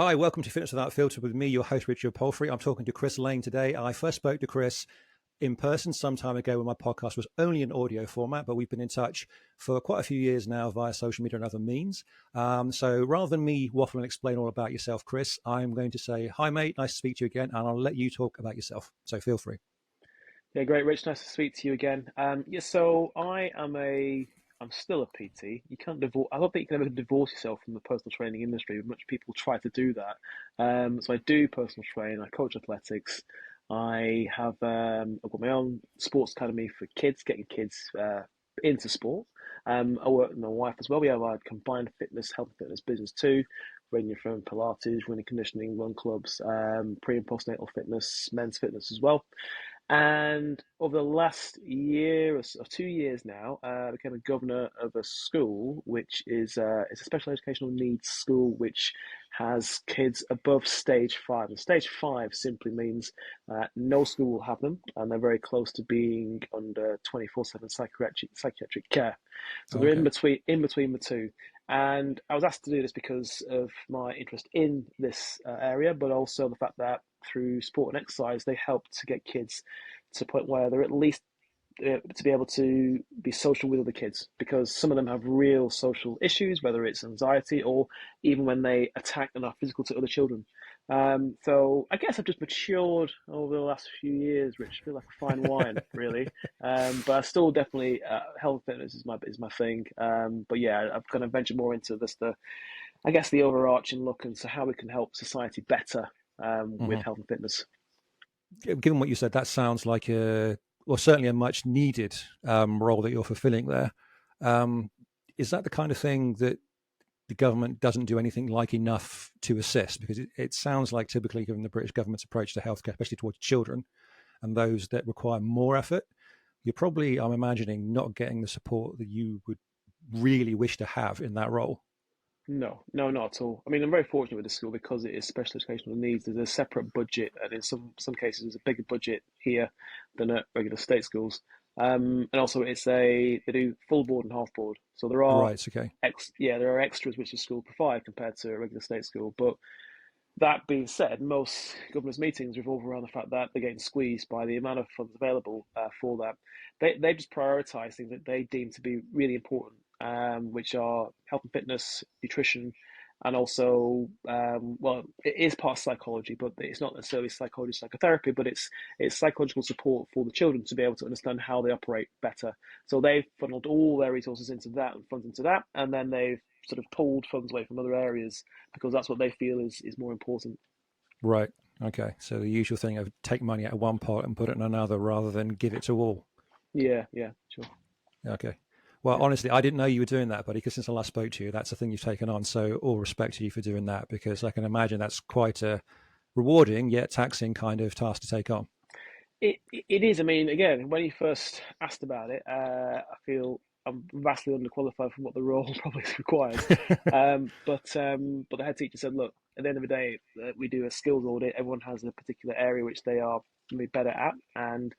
Hi, welcome to Fitness Without Filter with me, your host, Richard Palfrey. I'm talking to Chris Laing today. I first spoke to Chris in person some time ago when my podcast was only in audio format, but we've been in touch for quite a few years now via social media and other means. So rather than me waffle and explain all about yourself, Chris, I'm going to say, hi, mate, nice to speak to you again, and I'll let you talk about yourself. So feel free. Yeah, great, Rich. Nice to speak to you again. So I'm still a PT. You can't divorce. I don't think you can ever divorce yourself from the personal training industry. Much people try to do that. So I do personal train. I coach athletics. I've got my own sports academy for kids, getting kids into sport. I work with my wife as well. We have our combined fitness, health and fitness business too, ranging from Pilates, running, conditioning, run clubs, pre and postnatal fitness, men's fitness as well. And over the last year or 2 years now, I became a governor of a school, which is it's a special educational needs school, which has kids above stage five. And stage five simply means no school will have them, and they're very close to being under 24/7 psychiatric care. So they're in Okay. between the two. And I was asked to do this because of my interest in this area, but also the fact that through sport and exercise, they help to get kids to the point where they're at least to be able to be social with other kids, because some of them have real social issues, whether it's anxiety or even when they attack and are physical to other children. So I guess I've just matured over the last few years, Rich. I feel like a fine wine, really. But I still definitely health and fitness is my thing. But yeah, I've kind of ventured more into this, I guess the overarching look into how we can help society better with Mhm. health and fitness. Given what you said, that sounds like certainly a much needed role that you're fulfilling there. Um, is that the kind of thing that the government doesn't do anything like enough to assist? Because it sounds like typically, given the British government's approach to healthcare, especially towards children and those that require more effort, you're probably, I'm imagining, not getting the support that you would really wish to have in that role. No, no, not at all. I mean, I'm very fortunate with the school because it is special educational needs. There's a separate budget, and in some cases, there's a bigger budget here than at regular state schools. And also, they do full board and half board. So Right. Okay. there are extras which the school provide compared to a regular state school. But that being said, most governors' meetings revolve around the fact that they're getting squeezed by the amount of funds available for that. They just prioritise things that they deem to be really important, which are health and fitness, nutrition, and also, well, it is part of psychology, but it's not necessarily psychology psychotherapy, but it's psychological support for the children to be able to understand how they operate better. So they've funneled all their resources into that and funds into that, and then they've sort of pulled funds away from other areas because that's what they feel is more important. Right. Okay. So the usual thing of take money out of one pot and put it in another rather than give it to all. Yeah, yeah, sure. Okay. Well, Yeah. honestly, I didn't know you were doing that, buddy, because since I last spoke to you, that's the thing you've taken on. So all respect to you for doing that, because I can imagine that's quite a rewarding yet taxing kind of task to take on. It is. I mean, again, when you first asked about it, I feel I'm vastly underqualified for what the role probably requires. But the head teacher said, look, at the end of the day, we do a skills audit. Everyone has a particular area which they are maybe better at, and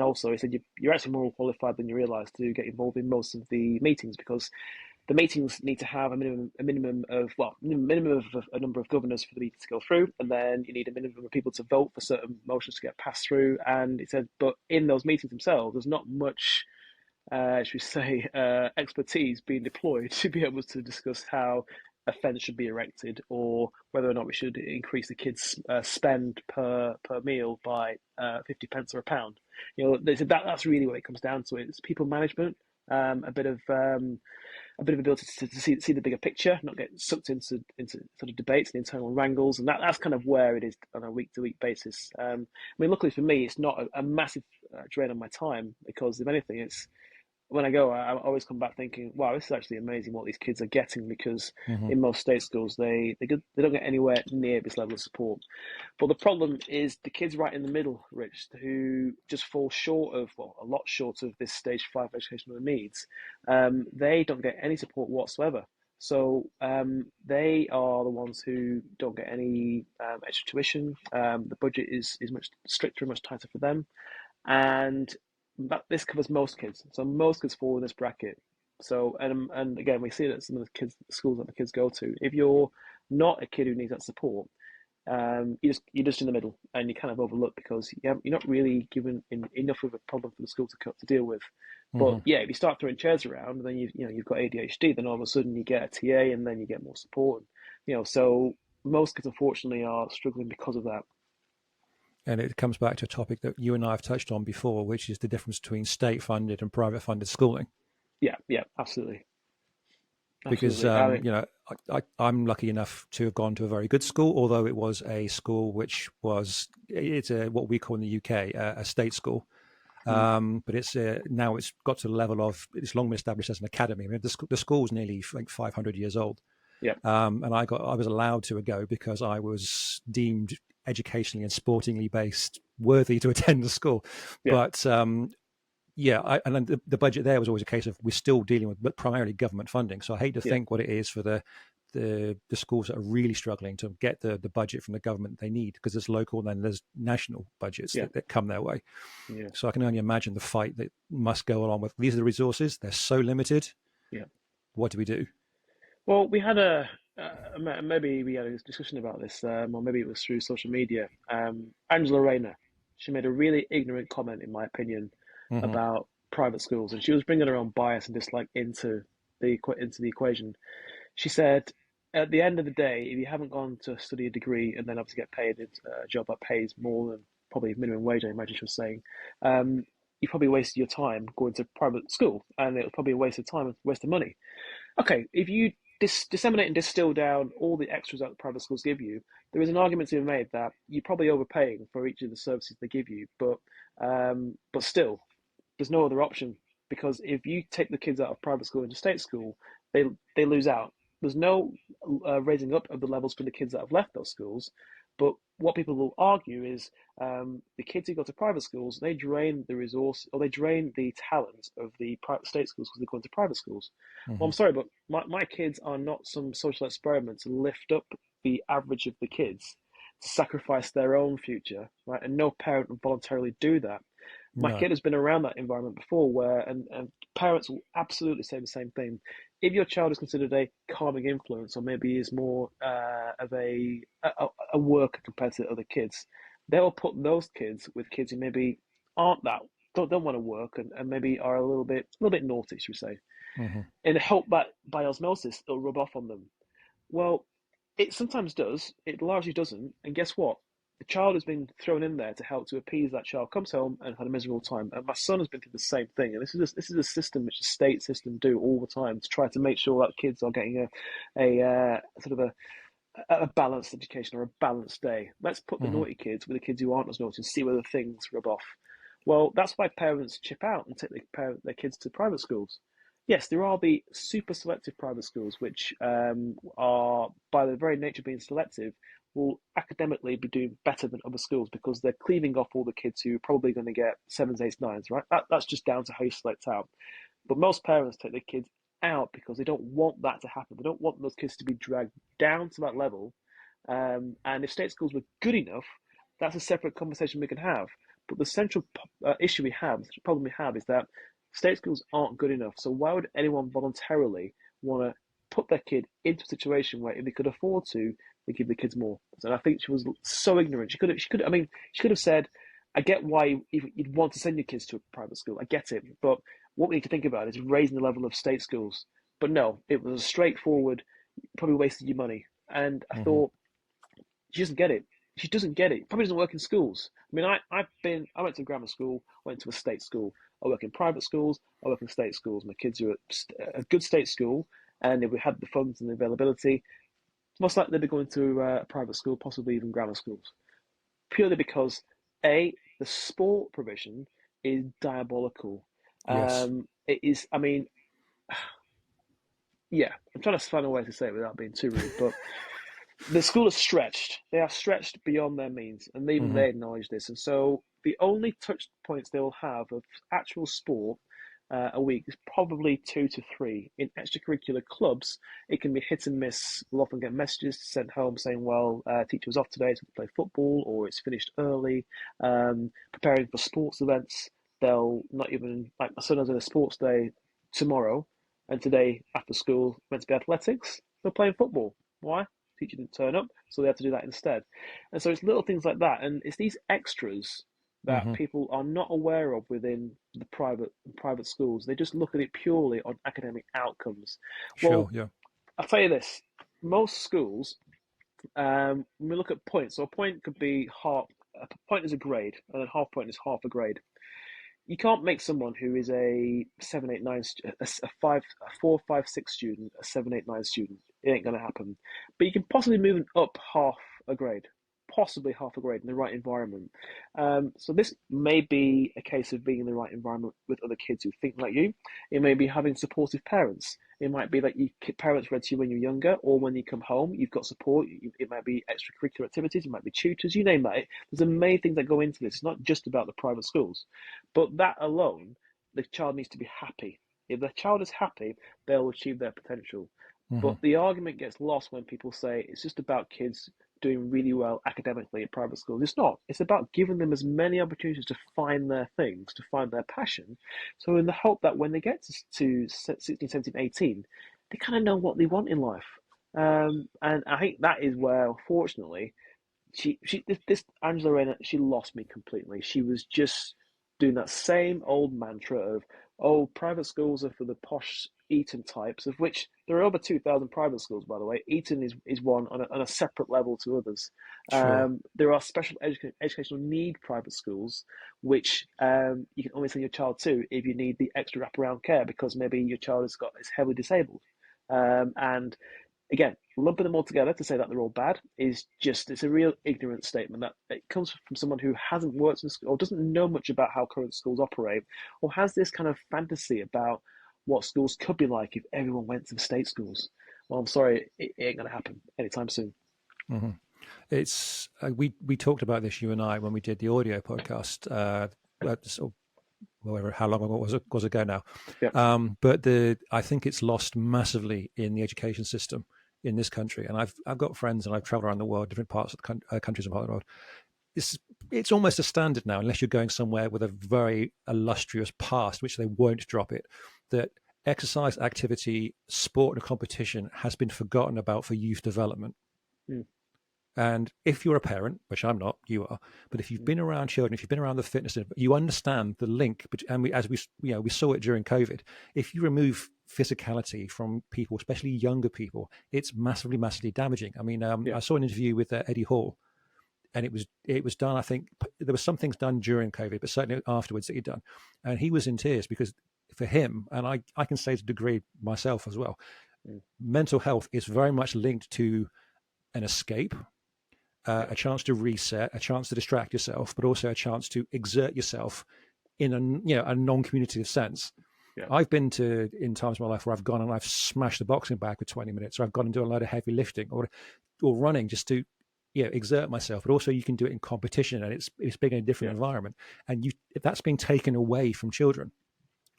also he said you're actually more qualified than you realise to get involved in most of the meetings, because the meetings need to have a minimum of a number of governors for the meeting to go through, and then you need a minimum of people to vote for certain motions to get passed through. And it said, but in those meetings themselves, there's not much, should we say, expertise being deployed to be able to discuss how a fence should be erected, or whether or not we should increase the kids' spend per meal by 50 pence or a pound. They said that's really what it comes down to. It's people management, um, a bit of um, a bit of ability to see the bigger picture, not get sucked into sort of debates and internal wrangles, and that's kind of where it is on a week to week basis. I mean, luckily for me, it's not a massive drain on my time, because if anything, it's when I go, I always come back thinking, wow, this is actually amazing what these kids are getting, because Hmm. in most state schools they don't get anywhere near this level of support. But the problem is the kids right in the middle, Rich, who just fall short of, well, a lot short of this stage five educational needs. They don't get any support whatsoever. So they are the ones who don't get any extra tuition. The budget is much stricter and much tighter for them, and this covers most kids. So most kids fall in this bracket. So and again, we see that some of the kids, schools that the kids go to, if you're not a kid who needs that support, you're just in the middle, and you kind of overlook because you're not really given enough of a problem for the school to deal with. But Hmm. yeah, if you start throwing chairs around, then you've got ADHD. Then all of a sudden you get a TA, and then you get more support. So most kids unfortunately are struggling because of that. And it comes back to a topic that you and I have touched on before, which is the difference between state funded and private funded schooling. Yeah, yeah, absolutely, Because absolutely. I mean, I'm lucky enough to have gone to a very good school, although it was a school which was it's what we call in the UK a state school. mm, But it's now it's got to the level of it's long been established as an academy. I mean, the school's nearly like 500 years old, yeah, and I was allowed to go because I was deemed educationally and sportingly based worthy to attend the school. yeah, But yeah, and then the budget there was always a case of we're still dealing with primarily government funding. So I hate to yeah, think what it is for the schools that are really struggling to get the budget from the government they need, because there's local and then there's national budgets yeah, that come their way. yeah, So I can only imagine the fight that must go along with these are the resources. They're so limited. yeah. What do we do? Well, we had maybe we had a discussion about this, or maybe it was through social media. Angela Rayner, she made a really ignorant comment, in my opinion, Hmm. about private schools, and she was bringing her own bias and dislike into the equation. She said, at the end of the day, if you haven't gone to study a degree and then obviously get paid a job that pays more than probably minimum wage, I imagine she was saying, um, you probably wasted your time going to private school, and it was probably a waste of time, a waste of money. Okay, if you disseminate and distill down all the extras that the private schools give you, there is an argument to be made that you're probably overpaying for each of the services they give you, but still, there's no other option because if you take the kids out of private school into state school, they they lose out. There's no raising up of the levels for the kids that have left those schools. But what people will argue is the kids who go to private schools, they drain the resource or they drain the talent of the private state schools because they're going to private schools. Well, Hmm. I'm sorry, but my kids are not some social experiment to lift up the average of the kids to sacrifice their own future, right? And no parent would voluntarily do that. My No. kid has been around that environment before where and parents will absolutely say the same thing. If your child is considered a calming influence or maybe is more of a worker compared to other kids, they will put those kids with kids who maybe aren't that don't want to work and maybe are a little bit naughty, should we say, Hmm. and hope that by osmosis it'll rub off on them. Well, it sometimes does. It largely doesn't. And guess what? The child has been thrown in there to help to appease that child. Comes home and had a miserable time. And my son has been through the same thing. And this is a system which the state system do all the time to try to make sure that kids are getting a sort of a balanced education or a balanced day. Let's put the Hmm. naughty kids with the kids who aren't as naughty and see whether things rub off. Well, that's why parents chip out and take their kids to private schools. Yes, there are the super selective private schools, which are, by their very nature being selective, will academically be doing better than other schools because they're cleaving off all the kids who are probably going to get sevens, eights, nines, right? That's just down to how you select out. But most parents take their kids out because they don't want that to happen. They don't want those kids to be dragged down to that level. And if state schools were good enough, that's a separate conversation we can have. But the central issue we have, the problem we have, is that state schools aren't good enough. So why would anyone voluntarily want to put their kid into a situation where if they could afford to, they give the kids more? And I think she was so ignorant. I mean, she could have said, "I get why you'd want to send your kids to a private school. I get it, but what we need to think about is raising the level of state schools." But no, it was a straightforward. Probably wasted your money, and I Hmm. thought she doesn't get it. She doesn't get it. Probably doesn't work in schools. I mean, I went to grammar school, went to a state school. I work in private schools. I work in state schools. My kids are at a good state school, and if we had the funds and the availability, most likely they'd be going to a private school, possibly even grammar schools. Purely because the sport provision is diabolical. Yes. It is. I mean, yeah. I'm trying to find a way to say it without being too rude, but the school is stretched. They are stretched beyond their means, and even Hmm. they acknowledge this. And so the only touch points they will have of actual sport a week is probably two to three. In extracurricular clubs, it can be hit and miss. We'll often get messages sent home saying, "Well, teacher was off today, so we play football," or "It's finished early." Preparing for sports events, they'll not even like my son has a sports day tomorrow, and today after school meant to be athletics. They're playing football. Why? teacher didn't turn up, so they had to do that instead. And so it's little things like that, and it's these extras that Hmm. people are not aware of within the private schools. They just look at it purely on academic outcomes. Sure. Well, Yeah. I'll tell you this: most schools, when we look at points, so a point could be half. A point is a grade, and then half point is half a grade. You can't make someone who is a 789 a 5 a 456 student a 789 student. It ain't going to happen. But you can possibly move them up half a grade, possibly half a grade in the right environment. So this may be a case of being in the right environment with other kids who think like you. It may be having supportive parents. It might be that you parents read to you when you're younger, or when you come home, you've got support. It might be extracurricular activities. It might be tutors. You name that. There's many things that go into this. It's not just about the private schools. But that alone, the child needs to be happy. If the child is happy, they'll achieve their potential. Hmm. But the argument gets lost when people say it's just about kids doing really well academically in private schools. It's not. It's about giving them as many opportunities to find their things, to find their passion. So, in the hope that when they get to 16, 17, 18, they kind of know what they want in life. And I think that is where, unfortunately, this Angela Rayner, she lost me completely. She was just doing that same old mantra of, oh, private schools are for the posh Eton types, of which there are over 2,000 private schools, by the way. Eton is one on a separate level to others. Sure. There are special educational need private schools, which you can only send your child to if you need the extra wraparound care because maybe your child is heavily disabled. And again, lumping them all together to say that they're all bad is just, it's a real ignorant statement that it comes from someone who hasn't worked in school or doesn't know much about how current schools operate or has this kind of fantasy about what schools could be like if everyone went to the state schools. Well, I'm sorry, it ain't going to happen anytime soon. Hmm. It's we talked about this, you and I, when we did the audio podcast. Sort of whatever, how long was ago now. Yeah. But I think it's lost massively in the education system in this country. And I've got friends and I've traveled around the world, different parts of the countries and part of the world. It's almost a standard now, unless you're going somewhere with a very illustrious past, which they won't drop it. That exercise, activity, sport, and competition has been forgotten about for youth development. Mm, And if you're a parent, which I'm not, you are, but if you've mm, been around children, if you've been around the fitness, you understand the link. And as we saw it during COVID. If you remove physicality from people, especially younger people, it's massively, massively damaging. I mean, yeah. I saw an interview with Eddie Hall, and it was done. I think there were some things done during COVID, but certainly afterwards that he'd done, and he was in tears because for him, and I can say to a degree myself as well, Mm, mental health is very much linked to an escape, yeah. a chance to reset, a chance to distract yourself, but also a chance to exert yourself in a non-communicative sense. Yeah. I've been to in times of my life where I've gone and I've smashed the boxing bag for 20 minutes, or I've gone and do a load of heavy lifting, or running just to exert myself. But also you can do it in competition, and it's big in a different Yeah. environment. And if that's being taken away from children,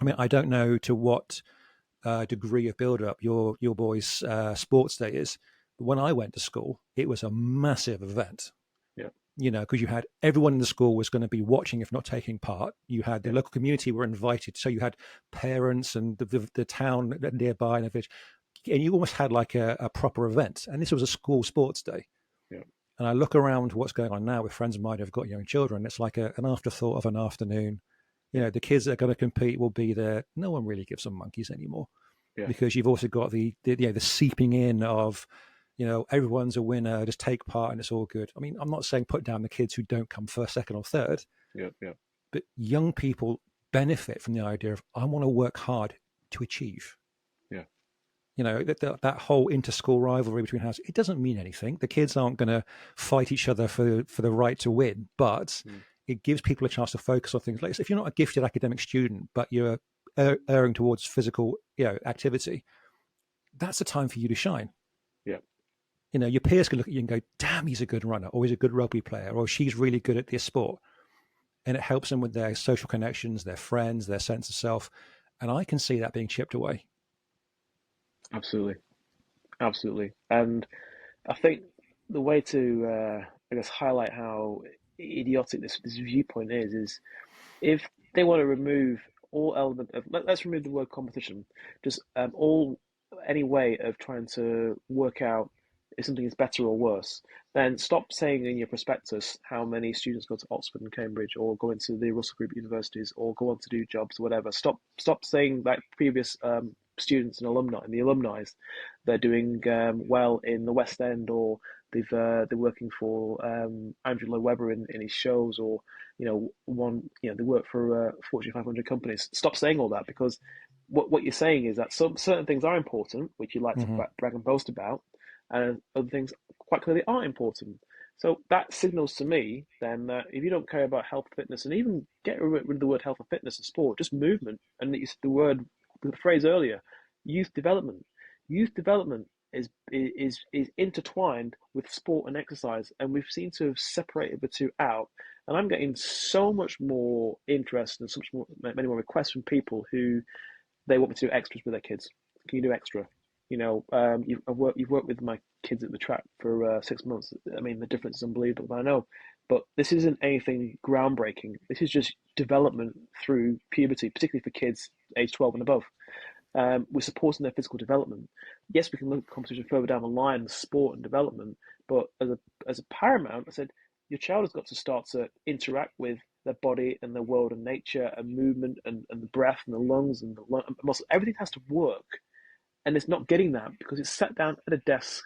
I mean, I don't know to what degree of build-up your boys' sports day is. But when I went to school, it was a massive event. Yeah. Because you had everyone in the school was going to be watching, if not taking part. You had the Yeah. local community were invited, so you had parents and the town nearby and the village, and you almost had like a proper event. And this was a school sports day. Yeah. And I look around what's going on now with friends of mine who've got young children. It's like an afterthought of an afternoon. Yeah. The kids that are going to compete will be there. No one really gives them monkeys anymore Yeah. because you've also got the seeping in of everyone's a winner, just take part and it's all good. I mean, I'm not saying put down the kids who don't come first, second, or third, Yeah. Yeah. but young people benefit from the idea of I want to work hard to achieve. Yeah. That whole inter-school rivalry between houses, it doesn't mean anything. The kids aren't going to fight each other for the right to win, but Mm, it gives people a chance to focus on things. Like if you're not a gifted academic student, but you're erring towards physical activity, that's the time for you to shine. yeah. Your peers can look at you and go, damn, he's a good runner, or he's a good rugby player, or she's really good at this sport. And it helps them with their social connections, their friends, their sense of self. And I can see that being chipped away. Absolutely. Absolutely. And I think the way to, I guess, highlight how idiotic this viewpoint is if they want to remove all element of, let's remove the word competition, just all any way of trying to work out if something is better or worse, then stop saying in your prospectus how many students go to Oxford and Cambridge or go into the Russell Group universities or go on to do jobs or whatever. Stop saying like previous students and alumni and the alumni they're doing well in the West End or they're working for Andrew Lloyd Webber in his shows or they work for Fortune 500 companies. Stop saying all that because what you're saying is that some certain things are important, which you like to Hmm. brag and boast about, and other things quite clearly aren't important. So that signals to me then that if you don't care about health, fitness, and even get rid of the word health and fitness and sport, just movement, and the phrase earlier, youth development. Youth development is intertwined with sport and exercise, and we've seemed to have separated the two out. And I'm getting so much more interest and so much more, many more requests from people who they want me to do extras with their kids. Can you do extra? You've worked with my kids at the track for 6 months. I mean, the difference is unbelievable. I know, but this isn't anything groundbreaking. This is just development through puberty, particularly for kids age 12 and above. We're supporting their physical development. Yes, we can look at competition further down the line, sport and development, but as a paramount, I said your child has got to start to interact with their body and their world and nature and movement and the breath and the lungs and the muscle. Everything has to work, and it's not getting that because it's sat down at a desk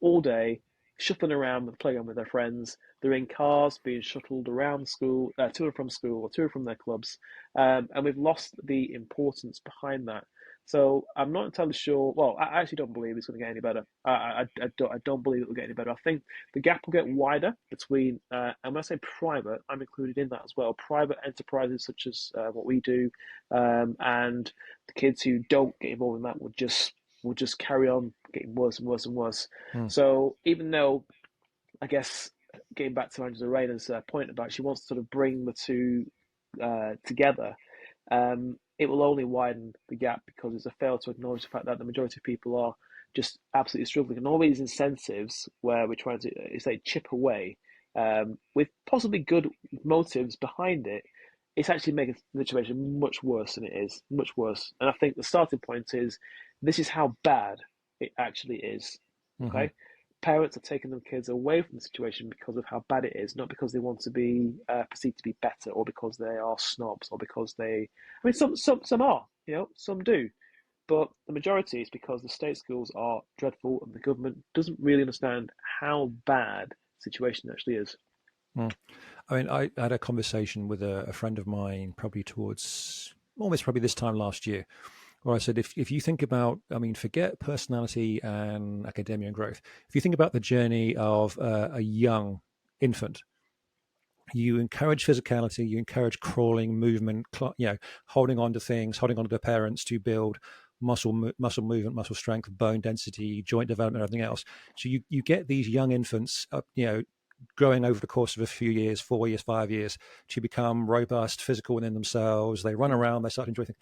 all day, shuffling around the playground with their friends. They're in cars being shuttled around school, to and from school, or to and from their clubs, and we've lost the importance behind that. So I'm not entirely sure. Well, I actually don't believe it's going to get any better. I don't believe it will get any better. I think the gap will get wider between, and when I say private, I'm included in that as well. Private enterprises such as what we do, and the kids who don't get involved in that will just carry on getting worse and worse and worse. Mm. So even though I guess getting back to Angela Rayner's point about she wants to sort of bring the two together, it will only widen the gap because it's a fail to acknowledge the fact that the majority of people are just absolutely struggling. And all these incentives where we're trying to, say, chip away with possibly good motives behind it, it's actually making the situation much worse than it is, much worse. And I think the starting point is this is how bad it actually is. Hmm. Okay, parents are taking their kids away from the situation because of how bad it is, not because they want to be perceived to be better or because they are snobs or because they. I mean, some are, some do, but the majority is because the state schools are dreadful and the government doesn't really understand how bad the situation actually is. Mm. I mean, I had a conversation with a friend of mine probably towards almost probably this time last year, where I said, if you think about, I mean, forget personality and academia and growth. If you think about the journey of a young infant, you encourage physicality, you encourage crawling, movement, holding on to things, holding on to their parents to build muscle movement, muscle strength, bone density, joint development, everything else. So you get these young infants, growing over the course of a few years, 4 years, 5 years, to become robust, physical within themselves. They run Mm. around, they start to enjoy things,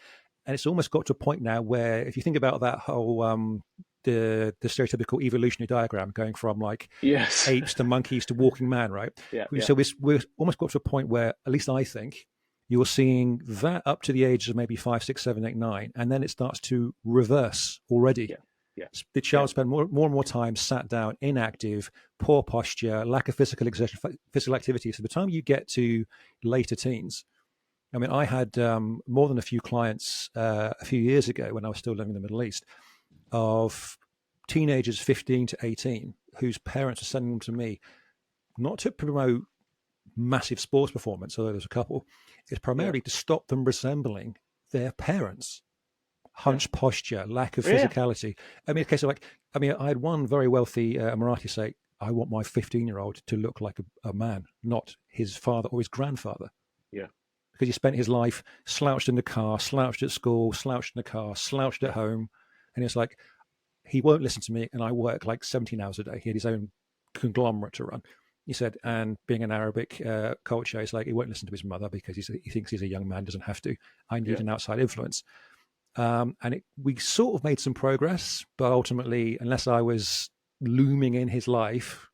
and it's almost got to a point now where, if you think about that whole the stereotypical evolutionary diagram, going from like Yes. apes to monkeys to walking man, right? Yeah. Yeah. So we're almost got to a point where, at least I think, you're seeing that up to the ages of maybe 5, 6, 7, 8, 9, and then it starts to reverse already. Yeah. Yeah. The Yeah. child spend more and more time sat down, inactive, poor posture, lack of physical exertion, physical activity. So by the time you get to later teens, I mean, I had more than a few clients a few years ago when I was still living in the Middle East of teenagers 15 to 18 whose parents are sending them to me, not to promote massive sports performance, although there's a couple. It's Yeah. primarily to stop them resembling their parents. Yeah. Hunched posture, lack of Yeah. physicality. I mean, a case of like, I mean, I had one very wealthy Emirati say, I want my 15-year-old to look like a man, not his father or his grandfather. Yeah. Because he spent his life slouched in the car, slouched at school, slouched in the car, slouched at Yeah. home. And it's like, he won't listen to me, and I work like 17 hours a day. He had his own conglomerate to run. He said, and being an Arabic culture, it's like he won't listen to his mother because he thinks he's a young man, doesn't have to. I need Yeah. an outside influence. We sort of made some progress, but ultimately, unless I was looming in his life,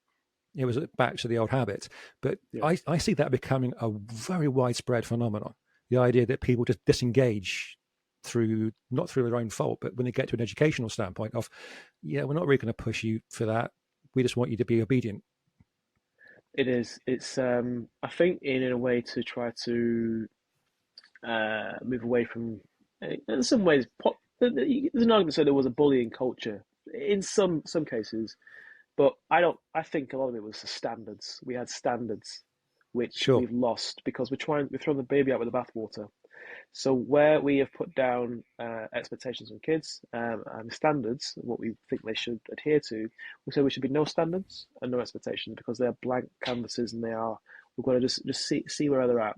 it was back to the old habit. But Yeah. I see that becoming a very widespread phenomenon. The idea that people just disengage through, not through their own fault, but when they get to an educational standpoint of, yeah, we're not really going to push you for that. We just want you to be obedient. It is. It's I think in a way to try to move away from. In some ways, there's an argument to say there was a bullying culture in some cases, but I don't. I think a lot of it was the standards. We had standards, which Sure. we've lost because we're throwing the baby out with the bathwater. So where we have put down expectations on kids and standards, what we think they should adhere to, we say we should be no standards and no expectations because they're blank canvases and we've got to just see where they're at.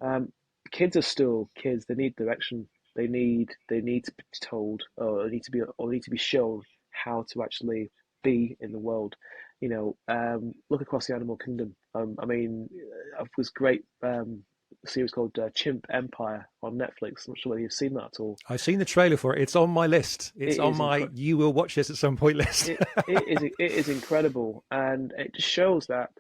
Um, Kids are still kids. They need direction. They need to be told or they need to be shown how to actually be in the world. Look across the animal kingdom. I mean, it was great. Series called Chimp Empire on Netflix. I'm not sure whether you've seen that at all. I've seen the trailer for it. It's on my list. It's It on is my incredible. you will watch this at some point list. It is incredible, and it just shows that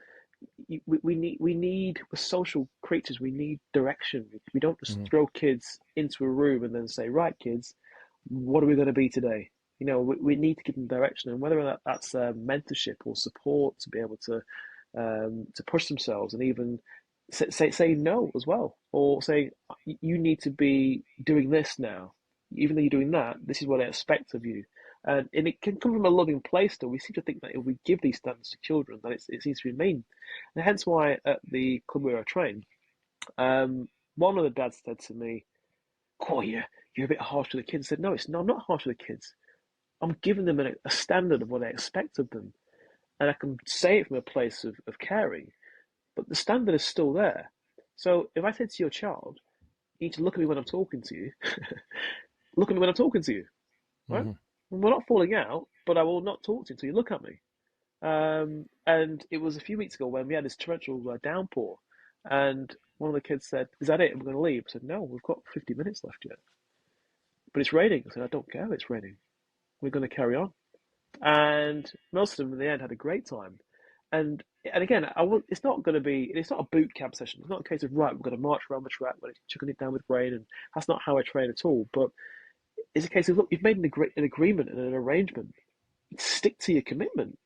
we're social creatures. We need direction. We don't just Mhm. throw kids into a room and then say, "Right, kids, what are we going to be today?" We need to give them direction, and whether that's mentorship or support to be able to push themselves, and even say no as well, or say you need to be doing this now, even though you're doing that. This is what I expect of you, and it can come from a loving place. Though we seem to think that if we give these standards to children, that it seems to remain, and hence why at the club where I train, one of the dads said to me, "Oh, you're a bit harsh to the kids." I said, "No, it's not. I'm not harsh to the kids. I'm giving them a standard of what I expect of them, and I can say it from a place of caring, but the standard is still there. So if I say to your child, you need to look at me when I'm talking to you, look at me when I'm talking to you, right? Mhm. We're not falling out, but I will not talk to you until you look at me." And it was a few weeks ago when we had this torrential downpour, and one of the kids said, "Is that it? We're going to leave." I said, "No, we've got 50 minutes left yet." "But it's raining." I said, "I don't care if it's raining. We're going to carry on." And most of them in the end had a great time. And again, it's not a boot camp session. It's not a case of right, we're going to march around the track, we're chucking it down with rain, and that's not how I train at all. But it's a case of look, you've made an agreement and an arrangement. Stick to your commitment,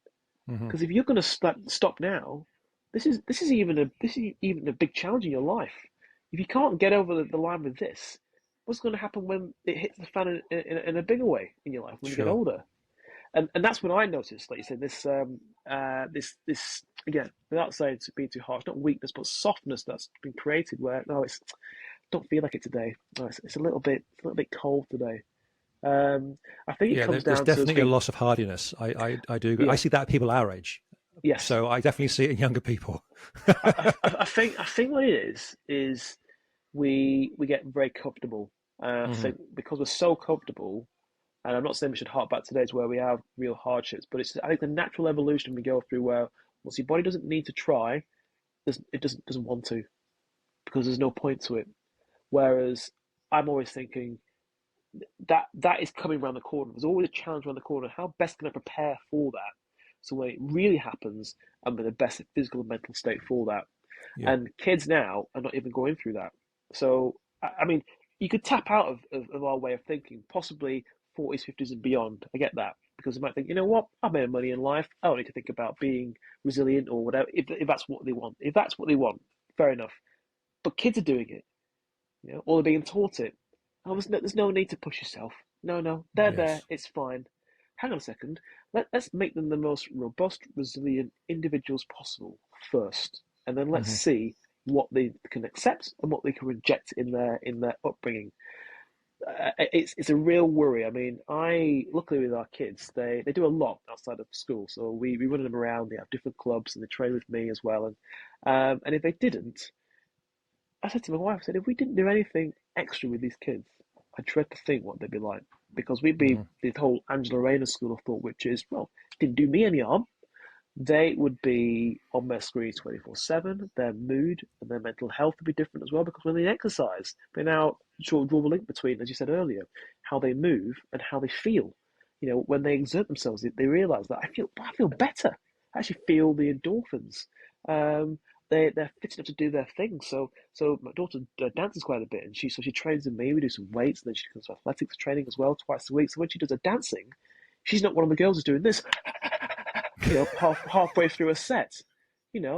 Mhm. because if you're going to stop now, this is even a big challenge in your life. If you can't get over the line with this, what's going to happen when it hits the fan in a bigger way in your life when you get Sure. older? And that's what I noticed. Like you said, this again, without saying to be too harsh, not weakness but softness that's been created. Where no, it's don't feel like it today. No, it's a little bit cold today. I think it Yeah, comes there's down to us definitely a being loss of hardiness. I do agree. I yeah, see that at people our age, yes. so I definitely see it in younger people. I think what it is we get very comfortable. I Mhm. think because we're so comfortable, and I'm not saying we should hark back to days where we have real hardships, but I think the natural evolution we go through where once your body doesn't need to try, it doesn't want to because there's no point to it. Whereas I'm always thinking that is coming around the corner. There's always a challenge around the corner. How best can I prepare for that? So when it really happens, I'm in the best physical and mental state for that. Yeah. And kids now are not even going through that. So I mean, you could tap out of our way of thinking, possibly 40s, 50s, and beyond. I get that because they might think, you know what, I've made money in life. I don't need to think about being resilient or whatever. If that's what they want, fair enough. But kids are doing it, or they're being taught it. Oh, there's no need to push yourself. No, no, they're there. Yes. It's fine. Hang on a second. Let's make them the most robust, resilient individuals possible first, and then let's Mhm. see what they can accept and what they can reject in their upbringing. It's a real worry. I mean, I luckily with our kids, they do a lot outside of school, so we run them around. They have different clubs and they train with me as well. And if they didn't, I said to my wife, I said, if we didn't do anything extra with these kids, I dread to think what they'd be like. Because we'd be Mhm. the whole Angela Rayner school of thought, which is, well, didn't do me any harm. They would be on their screens 24/7. Their mood and their mental health would be different as well because when they exercise, they now sort of draw the link between, as you said earlier, how they move and how they feel. When they exert themselves, they realize that I feel better. I actually feel the endorphins. Um, they're fit enough to do their thing. So my daughter dances quite a bit, and she trains with me. We do some weights, and then she comes to athletics training as well twice a week. So when she does her dancing, she's not one of the girls who's doing this. halfway through a set.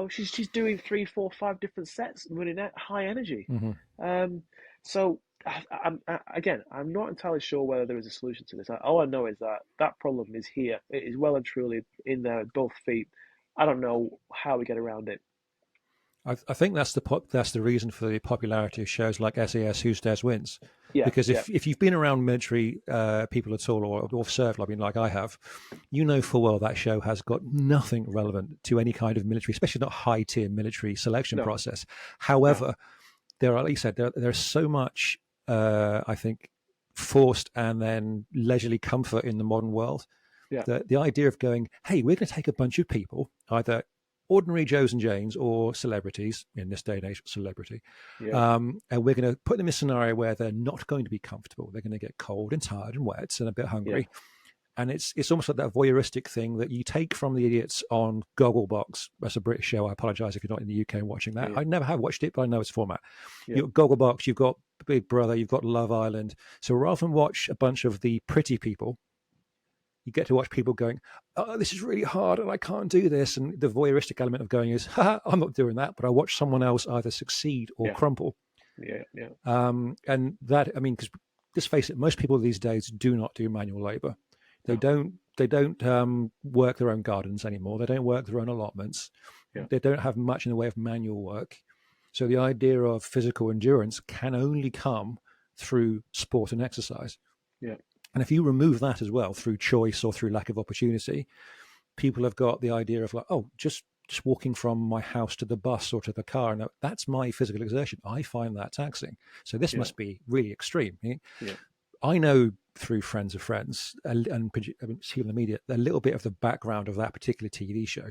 She's doing three, four, five different sets, running at high energy. Hmm. Um, so again, I'm not entirely sure whether there is a solution to this. All I know is that that problem is here. It is well and truly in there at both feet. I don't know how we get around it. I think that's the reason for the popularity of shows like SAS Who Dares Wins, Yeah, because yeah, if you've been around military people at all, or served, I mean, like I have, you know full well that show has got nothing relevant to any kind of military, especially not high tier military selection no, process. no, However, there are, like you said, there's so much, I think, forced and then leisurely comfort in the modern world. yeah, The idea of going, hey, we're going to take a bunch of people, either ordinary Joes and Janes or celebrities, in this day and age, celebrity, yeah, and we're going to put them in a scenario where they're not going to be comfortable. They're going to get cold and tired and wet and a bit yeah, hungry. And it's almost like that voyeuristic thing that you take from the idiots on Gogglebox. That's a British show. I apologise if you're not in the UK and watching that. yeah, I never have watched it, but I know its format. yeah, You've got Gogglebox, you've got Big Brother, you've got Love Island. So rather than watch a bunch of the pretty people, you get to watch people going, oh, this is really hard and I can't do this. And the voyeuristic element of going is, I'm not doing that, but I watch someone else either succeed or yeah, crumple. yeah, yeah, And that, I mean, because let's face it, most people these days do not do manual labor. They no, don't. They don't work their own gardens anymore. They don't work their own allotments. yeah, They don't have much in the way of manual work. So the idea of physical endurance can only come through sport and exercise. yeah, And if you remove that as well through choice or through lack of opportunity, people have got the idea of like, oh, just walking from my house to the bus or to the car. No, that's my physical exertion. I find that taxing. So this yeah, must be really extreme. yeah, I know through friends of friends and people in the media a little bit of the background of that particular TV show.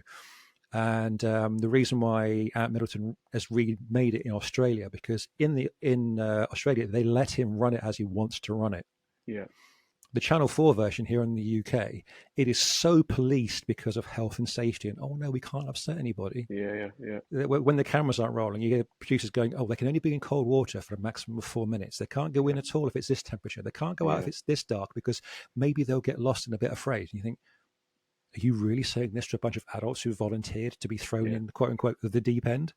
And the reason why Ant Middleton has remade it in Australia, because in Australia they let him run it as he wants to run it. yeah, The Channel 4 version here in the UK, it is so policed because of health and safety. And oh no, we can't upset anybody. yeah, yeah, When the cameras aren't rolling, you get producers going, oh, they can only be in cold water for a maximum of 4 minutes. They can't go yeah, in at all if it's this temperature. They can't go out if yeah, it's this dark because maybe they'll get lost and a bit afraid. And you think, are you really saying this to a bunch of adults who volunteered to be thrown yeah, in, quote unquote, the deep end?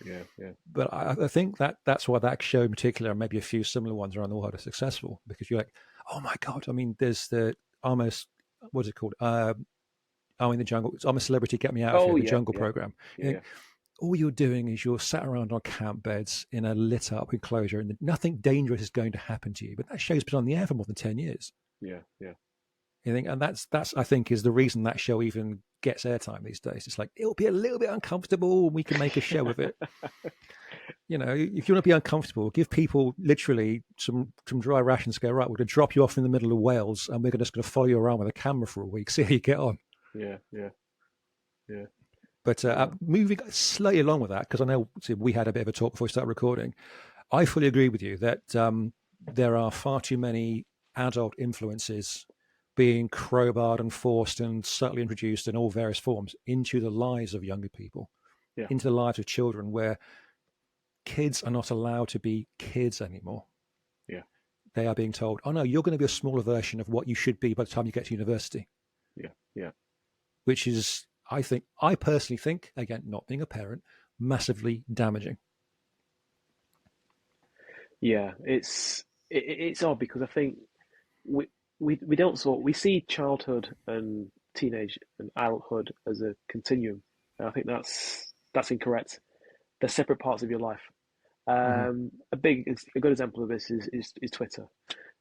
yeah, yeah, But I think that's why that show in particular, and maybe a few similar ones around the world, are successful because you're like, oh my god! I mean, there's the almost what's it called? I'm in the jungle. I'm a celebrity. Get me out of here. oh The yeah, jungle yeah, program. yeah, You know, yeah, all you're doing is you're sat around on camp beds in a lit up enclosure, and nothing dangerous is going to happen to you. But that show's been on the air for more than 10 years. yeah, yeah, You think, and that's I think is the reason that show even gets airtime these days. It's like it'll be a little bit uncomfortable, and we can make a show of it. You know, if you want to be uncomfortable, give people literally some dry rations. Go right, we're going to drop you off in the middle of Wales, and we're just going to follow you around with a camera for a week, see how you get on. yeah, yeah, yeah, But yeah, moving slightly along with that, because I know we had a bit of a talk before we started recording. I fully agree with you that there are far too many adult influences being crowbarred and forced and subtly introduced in all various forms into the lives of younger people, yeah, into the lives of children, where kids are not allowed to be kids anymore. yeah, They are being told, oh no, you're going to be a smaller version of what you should be by the time you get to university, yeah, yeah. which is, I personally think, again, not being a parent, massively damaging. Yeah, it's odd because I think we we don't sort we see childhood and teenage and adulthood as a continuum. And I think that's incorrect. They're separate parts of your life. Hmm. A good example of this is Twitter.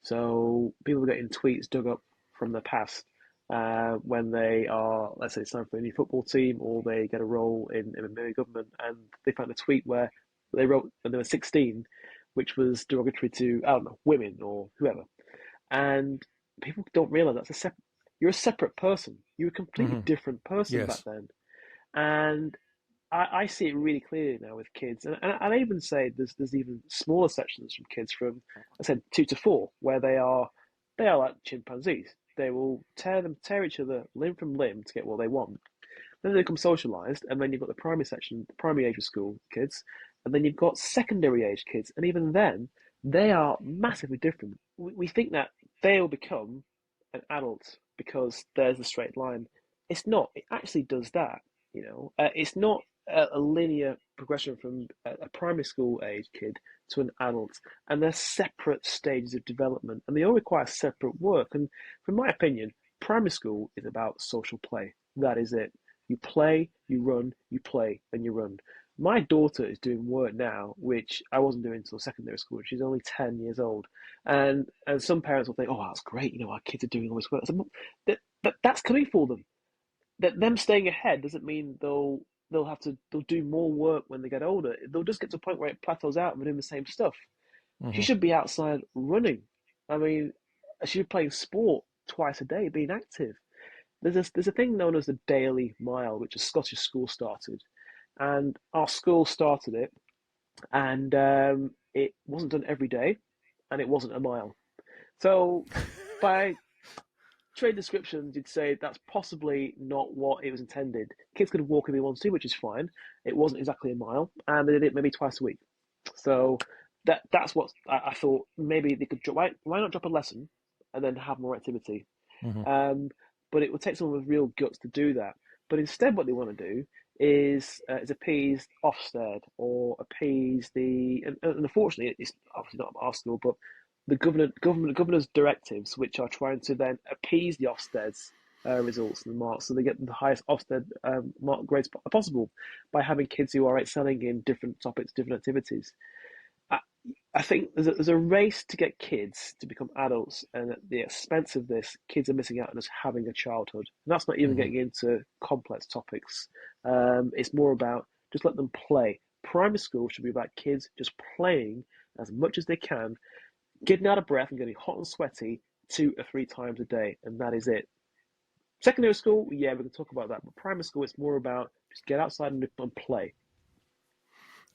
So people are getting tweets dug up from the past when they are, let's say, signed for a new football team or they get a role in a maybe government, and they find a tweet where they wrote when they were 16, which was derogatory to I don't know women or whoever, and people don't realize you're a separate person. You're a completely Hmm. different person back Yes. then, and I see it really clearly now with kids, and I even say there's even smaller sections from kids from I said 2 to 4 where they are like chimpanzees. They will tear each other limb from limb to get what they want. Then they become socialized, and then you've got the primary section, the primary age of school kids, and then you've got secondary age kids, and even then they are massively different. We think that they'll become an adult because there's a straight line. it's not. It actually does that. It's not a linear progression from a primary school age kid to an adult, and they're separate stages of development, and they all require separate work. And from my opinion, primary school is about social play. That is it. You play, you run, you play, and you run. My daughter is doing work now, which I wasn't doing until secondary school. She's only 10 years old. And some parents will think, oh, that's great. Our kids are doing all this work. I said, that's coming for them. That them staying ahead doesn't mean they'll do more work when they get older. They'll just get to a point where it plateaus out and they're doing the same stuff. She Hmm. should be outside running. I mean, she should be playing sport twice a day, being active. There's a thing known as the Daily Mile, which a Scottish school started, and our school started it, and it wasn't done every day, and it wasn't a mile. So by trade descriptions, you'd say that's possibly not what it was intended. Kids could walk if they wanted to, which is fine. It wasn't exactly a mile, and they did it maybe twice a week. So that's what I thought. Maybe they could why not drop a lesson and then have more activity? Hmm. Um, but it would take someone with real guts to do that. But instead, what they want to do is appease Ofsted or appease and unfortunately, it's obviously not our school, but the governor's directives, which are trying to then appease the Ofsted's results and marks, so they get the highest Ofsted mark grades possible by having kids who are excelling in different topics, different activities. I, I think there's a race to get kids to become adults, and at the expense of this, kids are missing out on just having a childhood. And that's not even Hmm. getting into complex topics. It's more about just let them play. Primary school should be about kids just playing as much as they can, getting out of breath and getting hot and sweaty 2 or 3 times a day, and that is it. Secondary school, yeah, we can talk about that, but primary school, it's more about just get outside and play.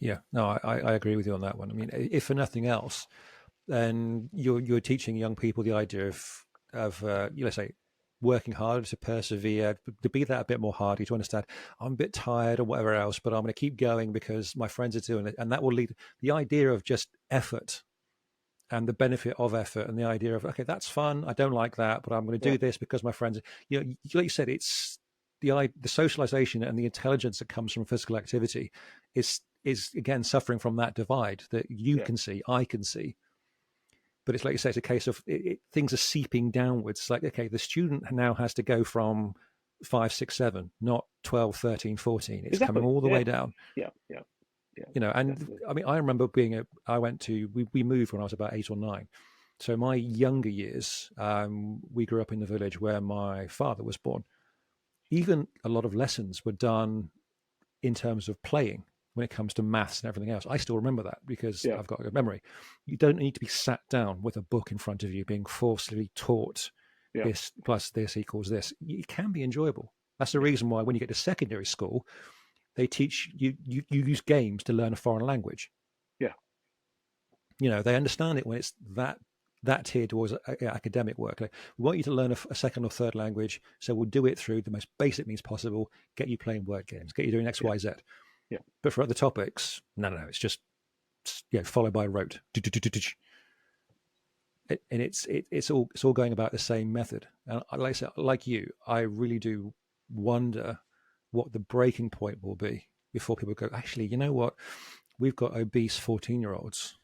Yeah, no, I agree with you on that one. I mean, if for nothing else, then you're teaching young people the idea of let's say working harder to persevere, to be that a bit more hardy, to understand I'm a bit tired or whatever else, but I'm going to keep going because my friends are doing it, and that will lead the idea of just effort and the benefit of effort and the idea of okay, that's fun. I don't like that, but I'm going to Yeah, do this because my friends. Like you said, it's the socialization and the intelligence that comes from physical activity is again suffering from that divide that you yeah, can see, I can see, but it's like you say, it's a case of things are seeping downwards. It's like, okay, the student now has to go from 5, 6, 7, not 12, 13, 14. It's coming exactly. all the Yeah, way down, yeah, yeah, yeah, and definitely. I mean, I remember we moved when I was about 8 or 9. So my younger years, we grew up in the village where my father was born. Even a lot of lessons were done in terms of playing when it comes to maths and everything else. I still remember that because Yeah, I've got a good memory. You don't need to be sat down with a book in front of you being forcibly taught yeah, this plus this equals this. It can be enjoyable. That's the yeah, reason why when you get to secondary school, they teach you use games to learn a foreign language. yeah, They understand it when it's that tiered towards academic work. Like, we want you to learn a second or third language, so we'll do it through the most basic means possible. Get you playing word games, get you doing X, yeah, Y, Z. yeah. But for other topics, no, it's just followed by rote, and it's all going about the same method. And like I said, like you, I really do wonder what the breaking point will be before people go. Actually, you know what? We've got obese 14-year-olds,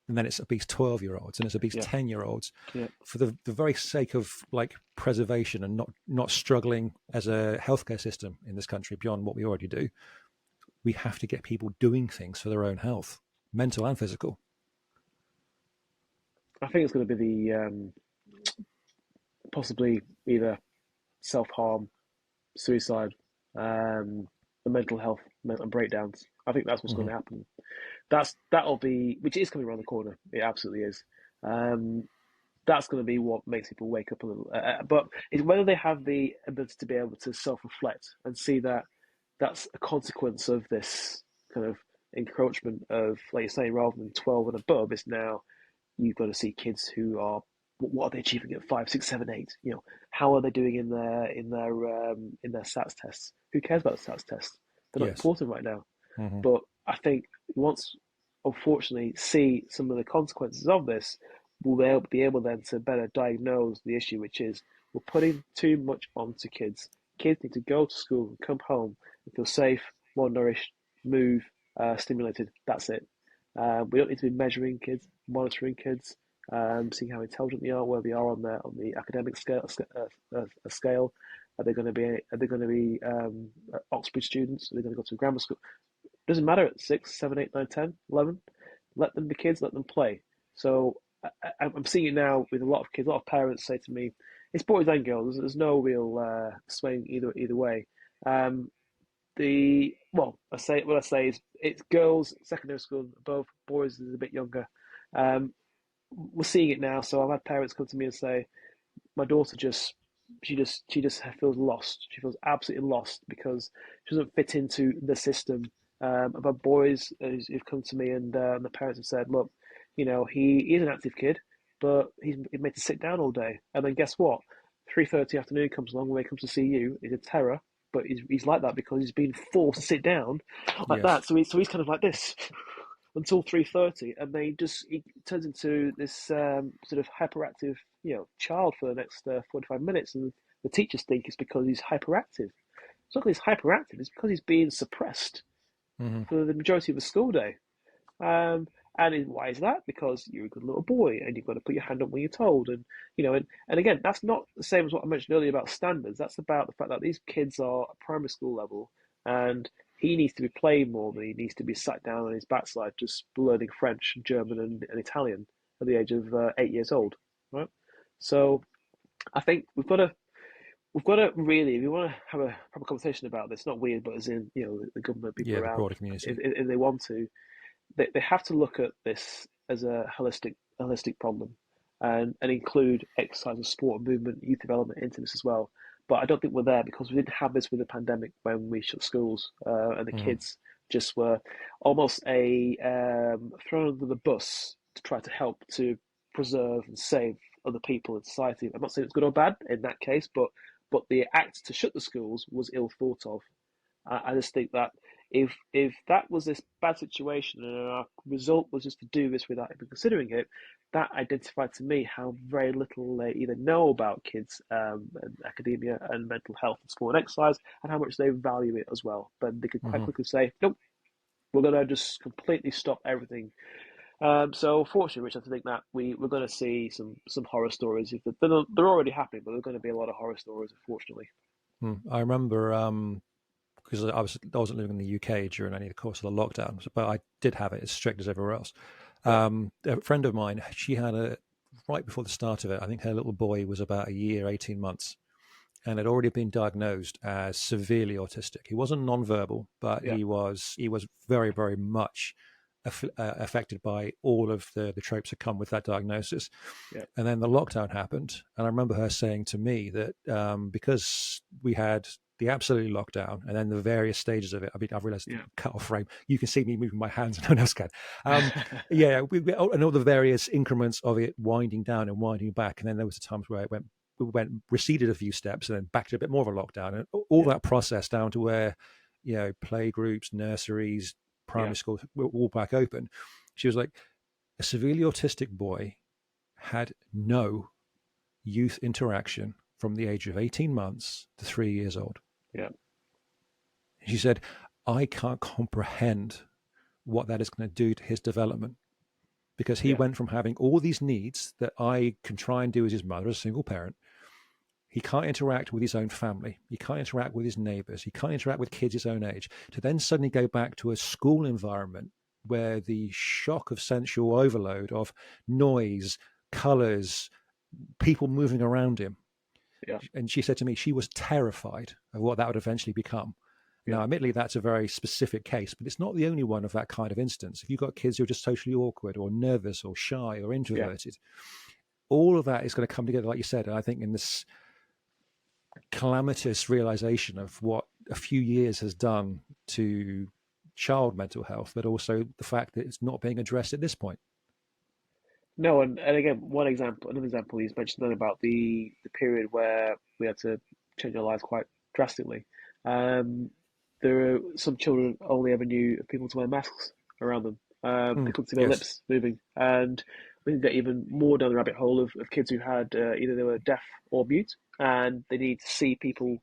and then it's obese 12-year-olds, and it's obese Yeah, 10-year-olds. yeah. For the very sake of like preservation and not struggling as a healthcare system in this country beyond what we already do, we have to get people doing things for their own health, mental and physical. I think it's going to be the possibly either self harm, suicide, the mental health mental breakdowns. I think that's what's going Mm-hmm. to happen. That'll be which is coming around the corner. It absolutely is. Um, that's going to be what makes people wake up a little. But it's whether they have the ability to be able to self reflect and see that that's a consequence of this kind of encroachment of, like you're saying, rather than 12 and above, it's now you've got to see kids who are what are they achieving at 5, 6, 7, 8? How are they doing in their SATs tests? Who cares about the SATs tests? They're not Yes. important right now. Mm-hmm. But I think once, unfortunately, see some of the consequences of this, we'll be able then to better diagnose the issue, which is we're putting too much onto kids. Kids need to go to school and come home and feel safe, well nourished, move, stimulated. That's it. We don't need to be measuring kids, monitoring kids, seeing how intelligent they are, where they are on the academic scale. Are they going to be Oxbridge students? Are they going to go to grammar school? Doesn't matter at 6, 7, 8, 9, 10, 11. Let them be kids, let them play. So I'm seeing it now with a lot of kids. A lot of parents say to me, "It's boys and girls. There's no real swaying either way." Um, I say what I say is it's girls secondary school and above. Boys is a bit younger. Um, we're seeing it now. So I've had parents come to me and say, "My daughter she just feels lost. She feels absolutely lost because she doesn't fit into the system." I've had boys who've come to me and the parents have said, "Look, he is an active kid, but he's made to sit down all day." And then guess what? 3:30 afternoon comes along when he comes to see you. He's a terror, but he's like that because he's been forced to sit down like Yes. that. So he's kind of like this until 3:30, and they just he turns into this sort of hyperactive, child for the next 45 minutes, and the teachers think it's because he's hyperactive. It's not because he's hyperactive; it's because he's being suppressed Hmm. for the majority of the school day. Um, and why is that? Because you're a good little boy, and you've got to put your hand up when you're told, and again, that's not the same as what I mentioned earlier about standards. That's about the fact that these kids are at primary school level, and he needs to be playing more than he needs to be sat down on his backside just learning French, German, and Italian at the age of 8 years old, right? So I think we've got to really, if we want to have a proper conversation about this, not weird, but as in the government, people Yeah, the around, broader community. if they want to, they have to look at this as a holistic problem and include exercise and sport and movement, youth development into this as well. But I don't think we're there because we didn't have this with the pandemic when we shut schools and the Hmm. kids just were almost thrown under the bus to try to help to preserve and save other people in society. I'm not saying it's good or bad in that case, but the act to shut the schools was ill thought of. I just think that if that was this bad situation and our result was just to do this without even considering it, that identified to me how very little they either know about kids and academia and mental health and sport and exercise, and how much they value it as well. But they could quite Hmm. quickly say, "Nope, we're going to just completely stop everything." So fortunately, Rich, I think that we're going to see some horror stories. They're already happening, but there's going to be a lot of horror stories, unfortunately. Hmm. I remember because I wasn't living in the UK during any of the course of the lockdown, but I did have it as strict as everywhere else. Yeah, A friend of mine, she had a right before the start of it. I think her little boy was about a year, 18 months, and had already been diagnosed as severely autistic. He wasn't nonverbal, but yeah, he was very, very much affected by all of the tropes that come with that diagnosis. yeah, And then the lockdown happened, and I remember her saying to me that because we had the absolute lockdown and then the various stages of it. I mean, I've realized the yeah, cut off frame. You can see me moving my hands, and no one else can. Yeah, and all the various increments of it winding down and winding back, and then there was times where it went receded a few steps and then back to a bit more of a lockdown, and all yeah, that process down to where play groups, nurseries, yeah, primary schools were all back open. She was like, a severely autistic boy had no youth interaction from the age of 18 months to 3 years old. yeah, She said, I can't comprehend what that is going to do to his development because he yeah, went from having all these needs that I can try and do as his mother, as a single parent. He can't interact with his own family. He can't interact with his neighbors. He can't interact with kids his own age. To then suddenly go back to a school environment where the shock of sensual overload of noise, colors, people moving around him. yeah, And she said to me she was terrified of what that would eventually become. yeah, Now, admittedly, that's a very specific case, but it's not the only one of that kind of instance. If you've got kids who are just socially awkward or nervous or shy or yeah. introverted, all of that is going to come together, like you said. And I think in this calamitous realization of what a few years has done to child mental health, but also the fact that it's not being addressed at this point. No, and again, another example he's mentioned then about the period where we had to change our lives quite drastically. Um, there are some children only ever knew of people to wear masks around them. They Mm, couldn't see their yes. lips moving, and we can get even more down the rabbit hole of kids who had either they were deaf or mute, and they need to see people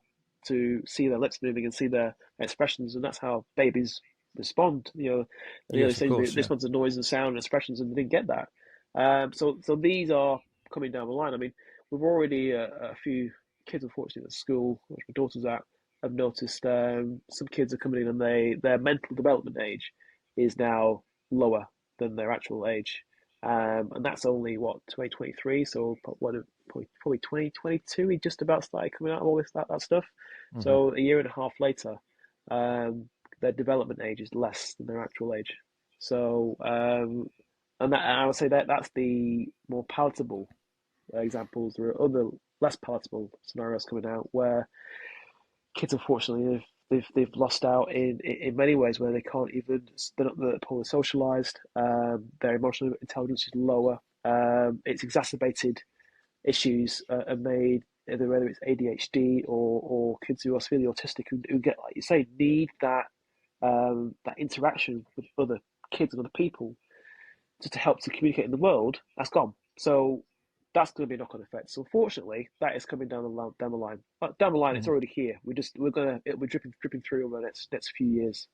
to see their lips moving and see their expressions, and that's how babies respond. At the early Yes, of stage, they course. Yeah. respond to noise and sound and expressions, and they didn't get that. So these are coming down the line. I mean, we've already a few kids, unfortunately, at school, which my daughter's at, have noticed some kids are coming in and their mental development age is now lower than their actual age. And that's only what 2023, so probably 2022. He just about started coming out of all that stuff. Hmm. So a year and a half later, um, their development age is less than their actual age. So and I would say that that's the more palatable examples. There are other less palatable scenarios coming out where kids, unfortunately, they've lost out in many ways where they can't even they're poorly socialized. Their emotional intelligence is lower. It's exacerbated issues are made either whether it's ADHD or kids who are severely autistic who get, like you say, need that interaction with other kids and other people just to help to communicate in the world. That's gone. So that's going to be a knock-on effect. So fortunately, that is coming down the line. Down the line, it's Hmm. already here. We're dripping through over the next few years.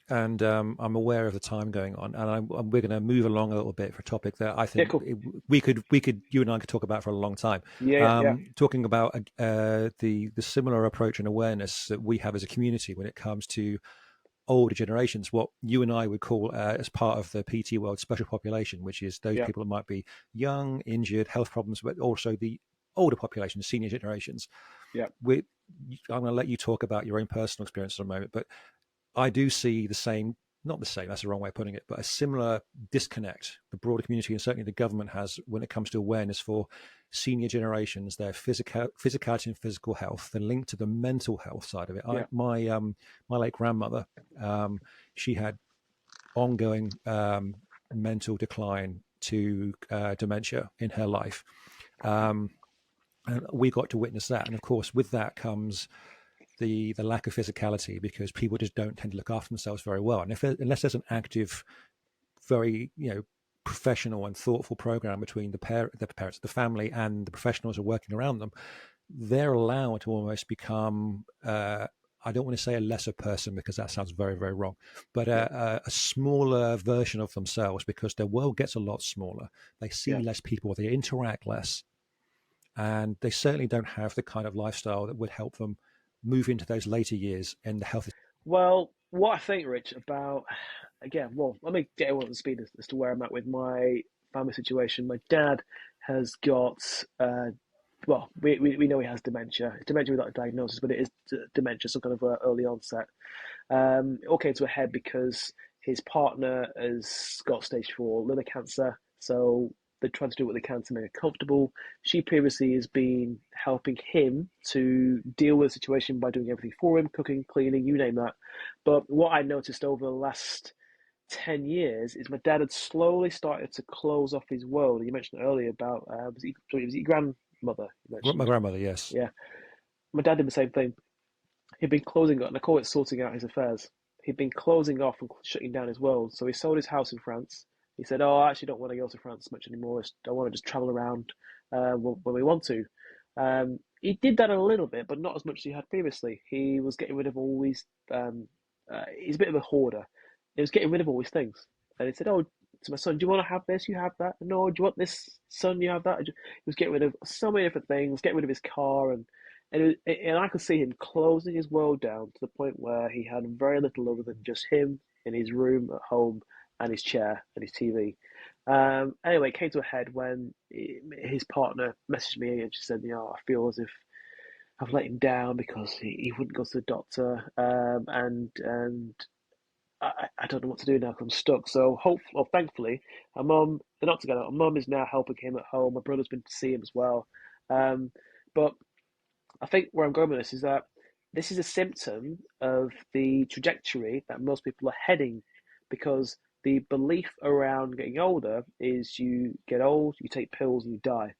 And I'm aware of the time going on, and we're going to move along a little bit for a topic that I Yeah, think cool. you and I could talk about for a long time. Yeah. Talking about the similar approach and awareness that we have as a community when it comes to older generations, what you and I would call as part of the PT world special population, which is those Yeah, people that might be young, injured, health problems, but also the older population, senior generations. yeah, We, I'm going to let you talk about your own personal experience in a moment, but I do see the same, not the same, that's the wrong way of putting it, but a similar disconnect the broader community and certainly the government has when it comes to awareness for senior generations, their physicality and physical health, the link to the mental health side of it. yeah, My late grandmother, she had ongoing mental decline to dementia in her life. Um, and we got to witness that. And of course, with that comes the lack of physicality because people just don't tend to look after themselves very well. And unless there's an active, very professional and thoughtful program between the parents, the family, and the professionals who are working around them, they're allowed to almost become. I don't want to say a lesser person because that sounds very, very wrong, but yeah, a smaller version of themselves because their world gets a lot smaller. They see yeah. less people, they interact less, and they certainly don't have the kind of lifestyle that would help them move into those later years in the healthy. Well, what I think, Rich, about again, well, let me get everyone up to speed as to where I'm at with my family situation. My dad has got, well, we know he has dementia. It's dementia without a diagnosis, but it is dementia, some kind of early onset. It all came to a head because his partner has got stage 4 liver cancer, so they're trying to do what they can to make her comfortable. She previously has been helping him to deal with the situation by doing everything for him, cooking, cleaning, you name that. But what I noticed over the last 10 years is my dad had slowly started to close off his world. You mentioned earlier about, was it your grandmother you My mentioned? grandmother, yes. Yeah. My dad did the same thing. He'd been closing up, and I call it sorting out his affairs. He'd been closing off and shutting down his world. So he sold his house in France. He said, "Oh, I actually don't want to go to France much anymore. I want to just travel around when we want to." He did that a little bit, but not as much as he had previously. He was getting rid of all these. He's a bit of a hoarder. He was getting rid of all these things, and he said, "Oh, to my son, do you want to have this? You have that. No, do you want this, son? You have that." He was getting rid of so many different things. Getting rid of his car and I could see him closing his world down to the point where he had very little other than just him in his room at home and his chair and his TV. Anyway, it came to a head when his partner messaged me and she said, I feel as if I've let him down because he wouldn't go to the doctor, and I don't know what to do now because I'm stuck. So thankfully, my mum, they're not together. My mum is now helping him at home. My brother's been to see him as well. Um, but I think where I'm going with this is that this is a symptom of the trajectory that most people are heading because the belief around getting older is you get old, you take pills, and you die.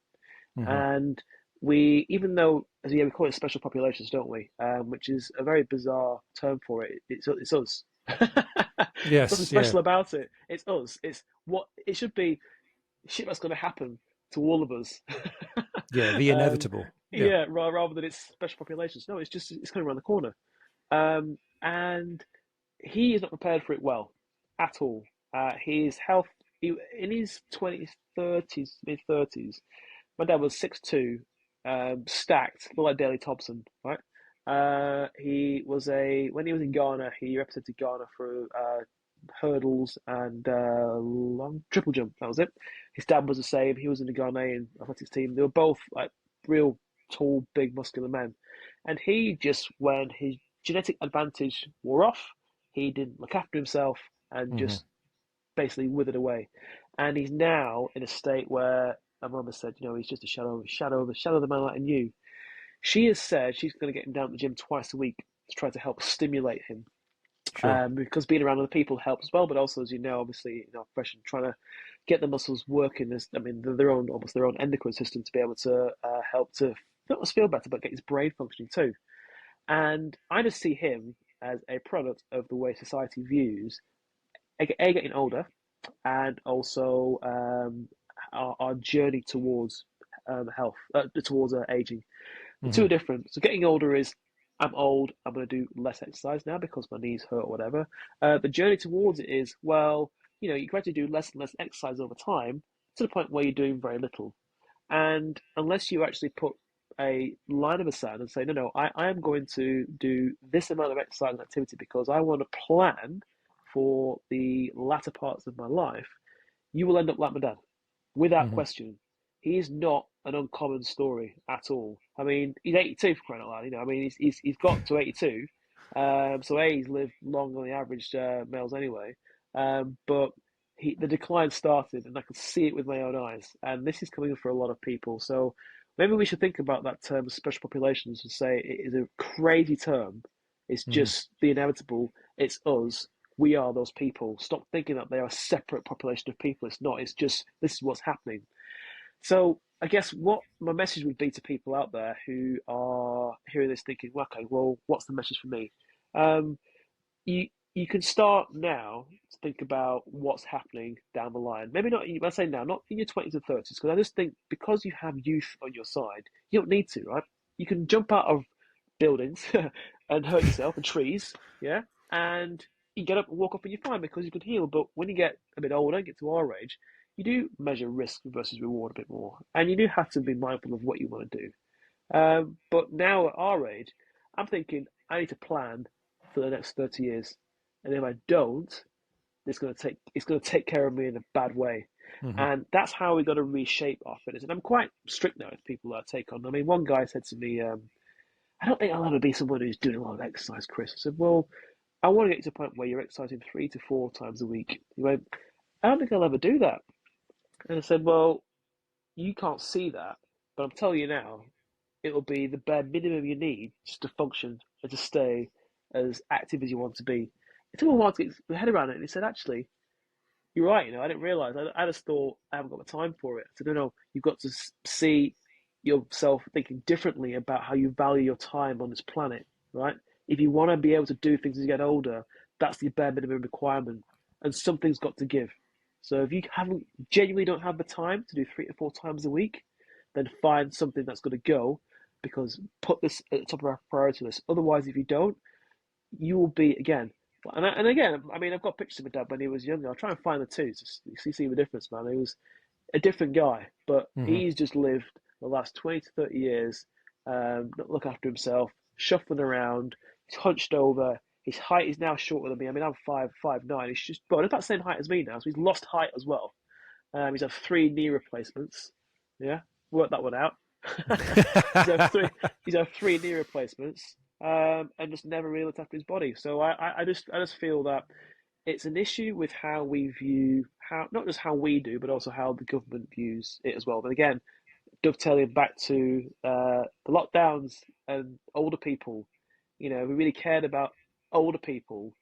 Hmm. And we, even though, as we call it special populations, don't we? Which is a very bizarre term for it. It's us. There's nothing Yes, yeah, special about it. It's us. It's what it should be. Shit that's going to happen to all of us. yeah. The um, inevitable. Yeah. Yeah, rather than it's special populations. No, it's coming around the corner. And he is not prepared for it well at all. His health, in his 20s, 30s, mid 30s, my dad was 6'2", stacked, looked like Daley Thompson, right? He was when he was in Ghana, he represented Ghana for hurdles and long triple jump. That was it. His dad was the same. He was in the Ghanaian athletics team. They were both like real tall, big, muscular men. And he just, when his genetic advantage wore off, he didn't look after himself and Hmm. just basically withered away. And he's now in a state where my mum has said, he's just a shadow of the man like you. She has said she's going to get him down to the gym twice a week to try to help stimulate him. Sure. Because being around other people helps as well, but also, as you know, obviously in our profession, trying to get the muscles working as, I mean, their own, almost their own endocrine system to be able to help to not just feel better, but get his brain functioning too. And I just see him as a product of the way society views getting older, and also our journey towards health, towards aging. The two Hmm. are different. So getting older is I'm old, I'm going to do less exercise now because my knees hurt or whatever. The journey towards it is, well, you gradually do less and less exercise over time to the point where you're doing very little. And unless you actually put a line of the sand and say, no, no, I am going to do this amount of exercise and activity because I want to plan for the latter parts of my life, you will end up like my dad, without Hmm. question. He is not an uncommon story at all. I mean, he's 82 for crying out loud. I mean, he's got to 82. So he's lived longer than the average males anyway. But the decline started, and I could see it with my own eyes. And this is coming for a lot of people. So maybe we should think about that term, special populations, and say it is a crazy term. It's Hmm. just the inevitable. It's us. We are those people. Stop thinking that they are a separate population of people. It's not. It's just this is what's happening. So I guess what my message would be to people out there who are hearing this thinking, well, okay, well, what's the message for me? Um, you can start now to think about what's happening down the line. Maybe not. I say now, not in your 20s and 30s, because I just think because you have youth on your side, you don't need to, right? You can jump out of buildings and hurt yourself and trees, yeah, and you get up and walk up and you're fine because you can heal. But when you get a bit older, get to our age, you do measure risk versus reward a bit more, and you do have to be mindful of what you want to do. But now at our age, I'm thinking I need to plan for the next 30 years, and if I don't, it's going to take care of me in a bad way. Hmm. And that's how we got to reshape our fitness. And I'm quite strict now with people that I take on. I mean, one guy said to me, I don't think I'll ever be someone who's doing a lot of exercise, Chris. I said, well, I want to get to a point where you're exercising 3 to 4 times a week. He went, I don't think I'll ever do that. And I said, well, you can't see that, but I'm telling you now, it'll be the bare minimum you need just to function and to stay as active as you want to be. It took me a while to get my head around it, and he said, actually, you're right. I didn't realize. I just thought I haven't got the time for it. So no, you've got to see yourself thinking differently about how you value your time on this planet, right? If you want to be able to do things as you get older, that's the bare minimum requirement, and something's got to give. So if you haven't genuinely don't have the time to do 3 to 4 times a week, then find something that's going to go, because put this at the top of our priority list. Otherwise, if you don't, you will be again. And again, I mean, I've got pictures of my dad when he was younger. I'll try and find the two to see the difference, man. He was a different guy, but Hmm. he's just lived the last 20 to 30 years, not look after himself, shuffling around. He's hunched over. His height is now shorter than me. I mean, I'm 5'9". He's just, but about the same height as me now. So he's lost height as well. He's had 3 knee replacements. Yeah, work that one out. he's had three. He's had 3 knee replacements, and just never really looked after his body. So I just feel that it's an issue with how we view how not just how we do, but also how the government views it as well. But again, dovetailing back to the lockdowns and older people, we really cared about older people.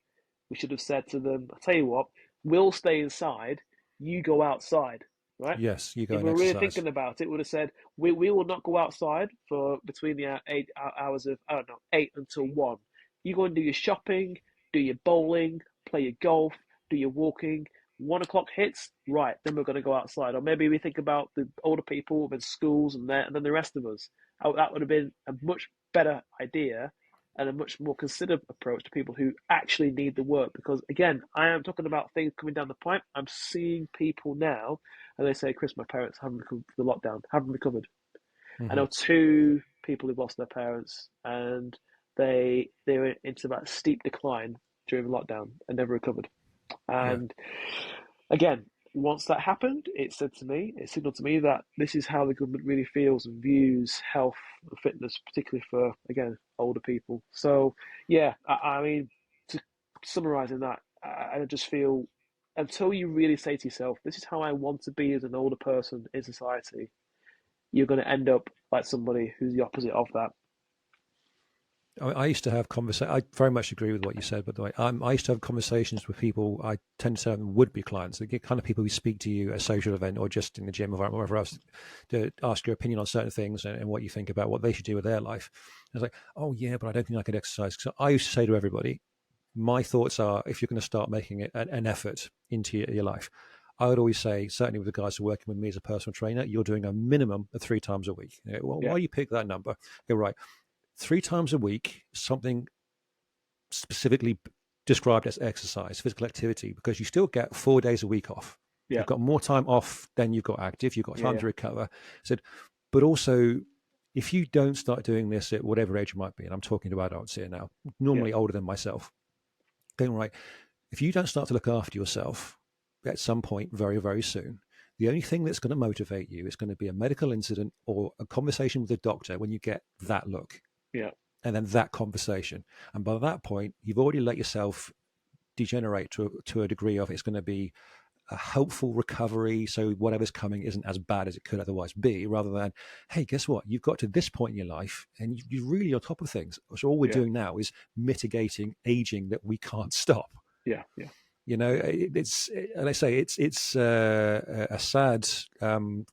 We should have said to them, "I tell you what, we'll stay inside. You go outside." Right? Yes, you go If and we were really exercise. thinking about it, we would have said, "We will not go outside for between the 8 hours of, I don't know, 8 until 1. You go and do your shopping, do your bowling, play your golf, do your walking. 1 o'clock hits, right? Then we're going to go outside." Or maybe we think about the older people in schools and then the rest of us. That would have been a much better idea and a much more considered approach to people who actually need the work. Because again, I am talking about things coming down the pipe. I'm seeing people now, and they say, "Chris, my parents haven't recovered from the lockdown, haven't recovered." I Hmm. know two people who've lost their parents, and they were into that steep decline during lockdown and never recovered. Yeah. And again, once that happened, it signaled to me that this is how the government really feels and views health and fitness, particularly for, again, older people. So, yeah, I mean, to summarising that, I just feel until you really say to yourself, this is how I want to be as an older person in society, you're going to end up like somebody who's the opposite of that. I used to have conversations. I very much agree with what you said, by the way. I used to have conversations with people. I tend to say would be clients, the kind of people who speak to you at a social event or just in the gym or wherever else to ask your opinion on certain things and what you think about what they should do with their life. I was like, oh, yeah, but I don't think I could exercise. So I used to say to everybody, my thoughts are if you're going to start making it an effort into your life, I would always say, certainly with the guys who are working with me as a personal trainer, you're doing a minimum of 3 times a week. Well, Yeah, why do you pick that number? You're right. 3 times a week, something specifically described as exercise, physical activity, because you still get 4 days a week off. yeah, You've got more time off than you've got active. You've got yeah, time yeah, to recover. So, but also, if you don't start doing this at whatever age you might be, and I'm talking to adults here now, yeah, normally older than myself, going right. If you don't start to look after yourself at some point very, very soon, the only thing that's going to motivate you is going to be a medical incident or a conversation with a doctor when you get that look yeah, and then that conversation. And by that point, you've already let yourself degenerate to a degree of it's going to be a helpful recovery. So whatever's coming isn't as bad as it could otherwise be, rather than, hey, guess what? You've got to this point in your life and you're really on top of things. So all we're yeah, doing now is mitigating aging that we can't stop. yeah, yeah, You know, it's, and I say it's a sad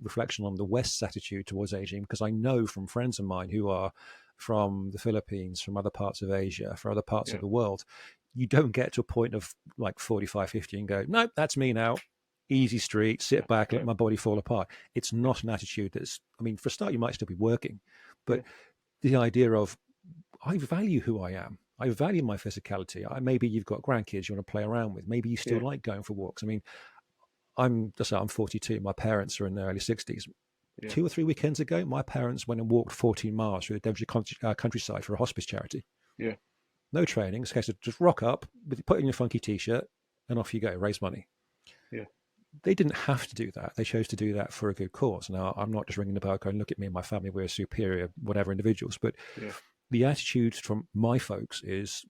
reflection on the West's attitude towards aging, because I know from friends of mine who are from the Philippines, from other parts of Asia, from other parts of yeah, the world, you don't get to a point of like 45, 50 and go, no, that's me now. Easy street, yeah, sit back, let yeah, my body fall apart. It's yeah, not an attitude that's, I mean, for a start, you might still be working, but yeah, the idea of I value who I am. I value my physicality. Maybe you've got grandkids you want to play around with. Maybe you still yeah, like going for walks. I mean, I'm 42. My parents are in their early 60s. yeah, 2 or 3 weekends ago, my parents went and walked 14 miles through the Devonshire countryside for a hospice charity. yeah, No training. It's a case of just rock up, put in your funky t-shirt, and off you go. Raise money. yeah, They didn't have to do that. They chose to do that for a good cause. Now, I'm not just ringing the bell going, look at me and my family, we're superior, whatever individuals. But yeah, the attitude from my folks is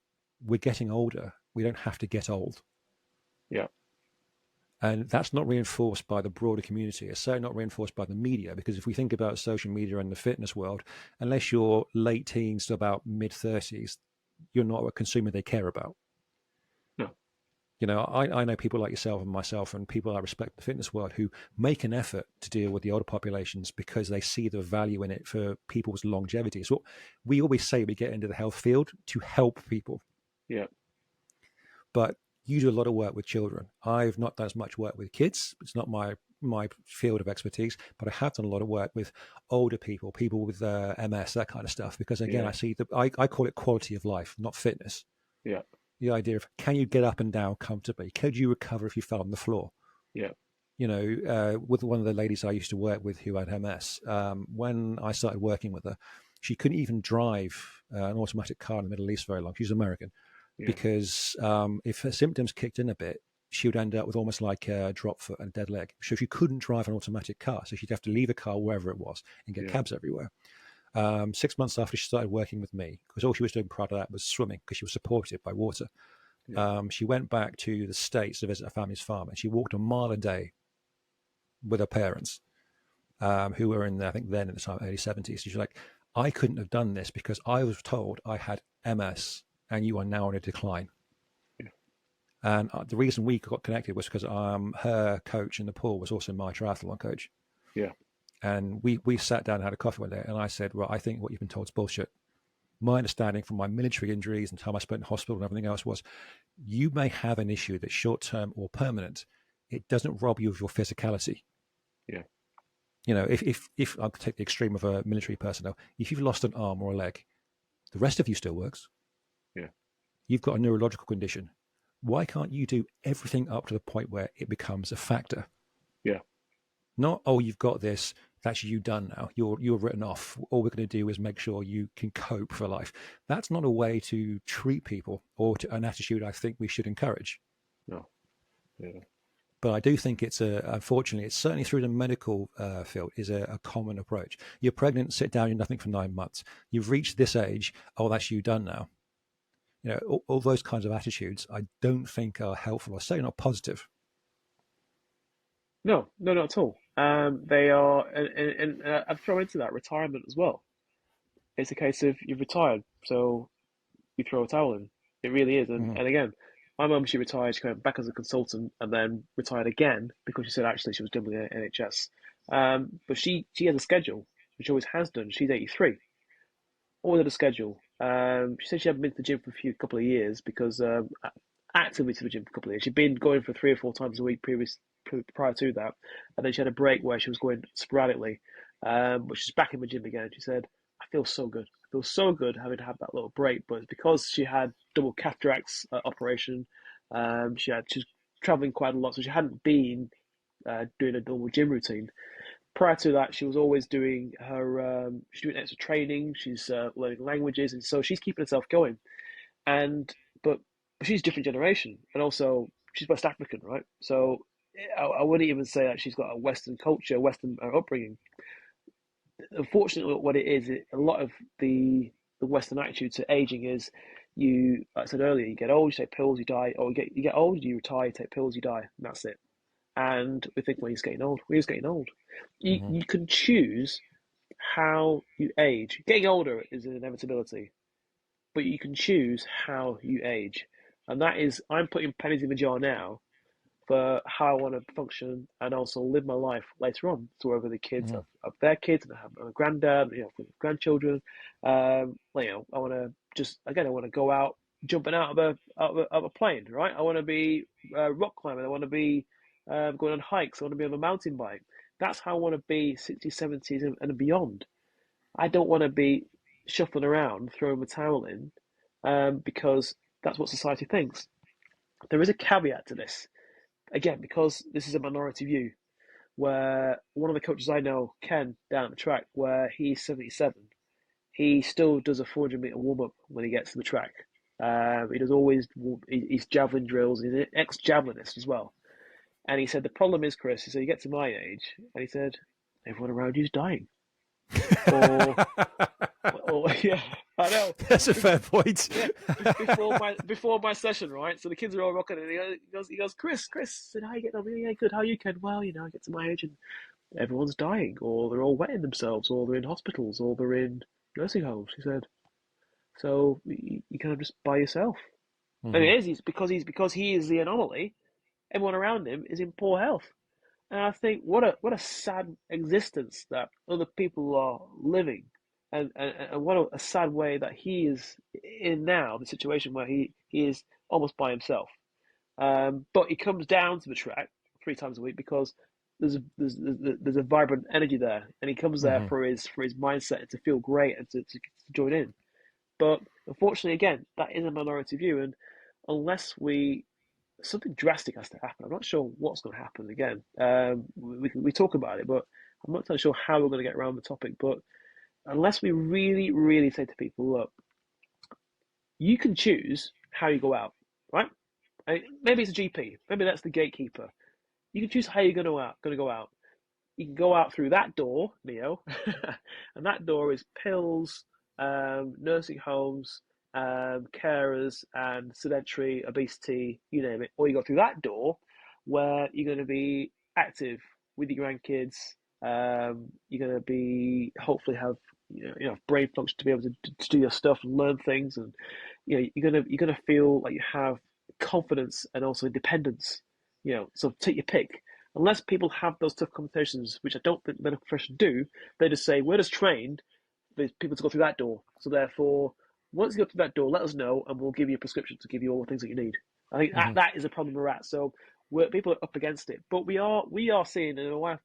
we're getting older. We don't have to get old. yeah, And that's not reinforced by the broader community. It's certainly not reinforced by the media, because if we think about social media and the fitness world, unless you're late teens to about mid 30s, you're not a consumer they care about. no, You know, I know people like yourself and myself and people I respect in the fitness world who make an effort to deal with the older populations because they see the value in it for people's longevity. So we always say we get into the health field to help people, yeah, but you do a lot of work with children. I've not done as much work with kids. It's not my field of expertise, but I have done a lot of work with older people, people with MS, that kind of stuff. Because again, yeah, I see I call it quality of life, not fitness. yeah, The idea of can you get up and down comfortably? Could you recover if you fell on the floor? yeah, You know, with one of the ladies I used to work with who had MS, when I started working with her, she couldn't even drive an automatic car in the Middle East very long. She's American yeah, because if her symptoms kicked in a bit, she would end up with almost like a drop foot and a dead leg. So she couldn't drive an automatic car. So she'd have to leave a car wherever it was and get yeah, cabs everywhere. 6 months after she started working with me, because all she was doing prior to that was swimming because she was supported by water. yeah, She went back to the States to visit her family's farm and she walked a mile a day with her parents, who were in, I think, then at the time, early 70s. She's like, I couldn't have done this because I was told I had MS and you are now on a decline. yeah, And the reason we got connected was because her coach in the pool was also my triathlon coach. yeah, And we sat down and had a coffee one day. And I said, well, I think what you've been told is bullshit. My understanding from my military injuries and time I spent in hospital and everything else was you may have an issue that's short term or permanent. It doesn't rob you of your physicality. yeah, If I'll take the extreme of a military personnel, if you've lost an arm or a leg, the rest of you still works. Yeah. You've got a neurological condition. Why can't you do everything up to the point where it becomes a factor? Yeah. Not, oh, you've got this, that's you done now. You're written off. All we're going to do is make sure you can cope for life. That's not a way to treat people or an attitude I think we should encourage. No. Yeah. But I do think unfortunately, it's certainly through the medical field is a common approach. You're pregnant, sit down, you're nothing for 9 months. You've reached this age, oh, that's you done now. All those kinds of attitudes I don't think are helpful or certainly not positive. No, no, not at all. They are, and I'd throw into that retirement as well. It's a case of you've retired, so you throw a towel in. It really is. And, Mm-hmm. and again, my mum, she retired, she came back as a consultant and then retired again because she said actually she was done with the NHS. But she has a schedule, which she always has done. She's 83, always had a schedule. She said she hadn't been to the gym for a couple of years because actively to the gym for a couple of years. She'd been going for 3 or 4 times a week prior to that, and then she had a break where she was going sporadically. But she's back in the gym again. She said, "I feel so good. I feel so good having had that little break." But it's because she had double cataracts operation. She's traveling quite a lot, so she hadn't been doing a normal gym routine. Prior to that, she was always doing she's doing extra training. She's learning languages, and so she's keeping herself going. And but she's a different generation, and also she's West African, right? So I wouldn't even say that she's got a Western culture, Western upbringing. Unfortunately, what it is, a lot of the Western attitude to aging is you, like I said earlier, you get old, you take pills, you die, or you get old, you retire, you take pills, you die, and that's it. And we think, well, he's getting old. Well, he's getting old. You Mm-hmm. you can choose how you age. Getting older is an inevitability, but you can choose how you age. And that is, I'm putting pennies in the jar now for how I want to function and also live my life later on. So whether the kids Mm-hmm. have their kids and I have a granddad, grandchildren, I want to I want to go out jumping out of a plane, right? I want to be rock climbing. I want to be going on hikes. I want to be on a mountain bike. That's how I want to be 60s, 70s and beyond. I don't want to be shuffling around, throwing the towel in, because that's what society thinks. There is a caveat to this, again, because this is a minority view, where one of the coaches I know, Ken, down at the track, where he's 77, he still does a 400-meter warm up when he gets to the track. He does always, he's javelin drills, he's an ex javelinist as well. And he said, the problem is, Chris, he said, you get to my age, and he said, everyone around you's dying. Or yeah, I know. That's a fair point. Yeah, before my session, right? So the kids are all rocking, and he goes, Chris, said, how you getting on? Yeah, good. How you, Ken? Well, I get to my age, and everyone's dying, or they're all wetting themselves, or they're in hospitals, or they're in nursing homes. He said, so you kind of just by yourself. And Mm-hmm. it is. Because he is the anomaly. Everyone around him is in poor health. And I think what a sad existence that other people are living, and what a sad way that he is in now, the situation where he is almost by himself. But he comes down to the track 3 times a week because there's a vibrant energy there, and he comes there Mm-hmm. for his mindset and to feel great and to join in. But unfortunately, again, that is a minority view, and unless something drastic has to happen. I'm not sure what's going to happen again. We talk about it, but I'm not entirely sure how we're going to get around the topic. But unless we really, really say to people, look, you can choose how you go out, right? Maybe it's a GP. Maybe that's the gatekeeper. You can choose how you're going to go out. You can go out through that door, Neo, and that door is pills, nursing homes, carers, and sedentary, obesity, you name it. Or you go through that door where you're going to be active with your grandkids. You're going to be hopefully have brain function to be able to do your stuff and learn things, and you're gonna feel like you have confidence and also independence. So take your pick. Unless people have those tough conversations, which I don't think the medical profession do, they just say, we're just trained for people to go through that door. So therefore, once you go through that door, let us know and we'll give you a prescription to give you all the things that you need. I think that, Mm-hmm. that is a problem we're at. So People are up against it, but we are seeing in my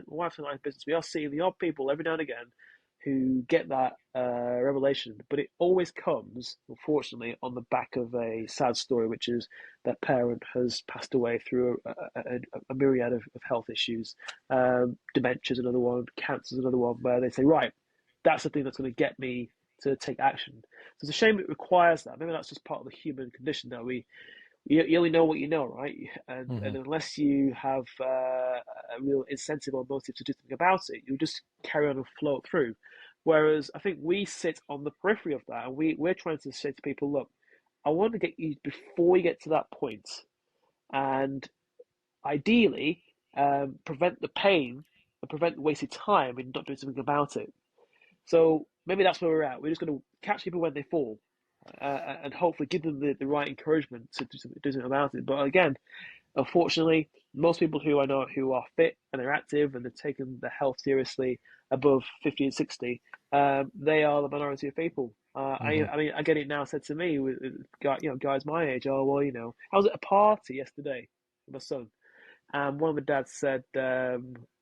wife and I's business, we are seeing the odd people every now and again who get that revelation, but it always comes, unfortunately, on the back of a sad story, which is that parent has passed away through a myriad of health issues. Dementia is another one, cancer is another one, where they say, right, that's the thing that's going to get me to take action. So it's a shame it requires that. Maybe that's just part of the human condition that you only know what you know, right? And Hmm. unless you have a real incentive or motive to do something about it, you'll just carry on and float through. Whereas I think we sit on the periphery of that, and we're trying to say to people, look, I want to get you before you get to that point, and ideally prevent the pain and prevent the wasted time in not doing something about it. So maybe that's where we're at. We're just going to catch people when they fall, and hopefully give them the right encouragement to do something about it. But again, unfortunately, most people who I know who are fit and they're active and they're taking their health seriously above 50 and 60, they are the minority of people. Hmm. I mean, I get it now said to me with guys my age. Oh well, I was at a party yesterday with my son, and one of the dads said we are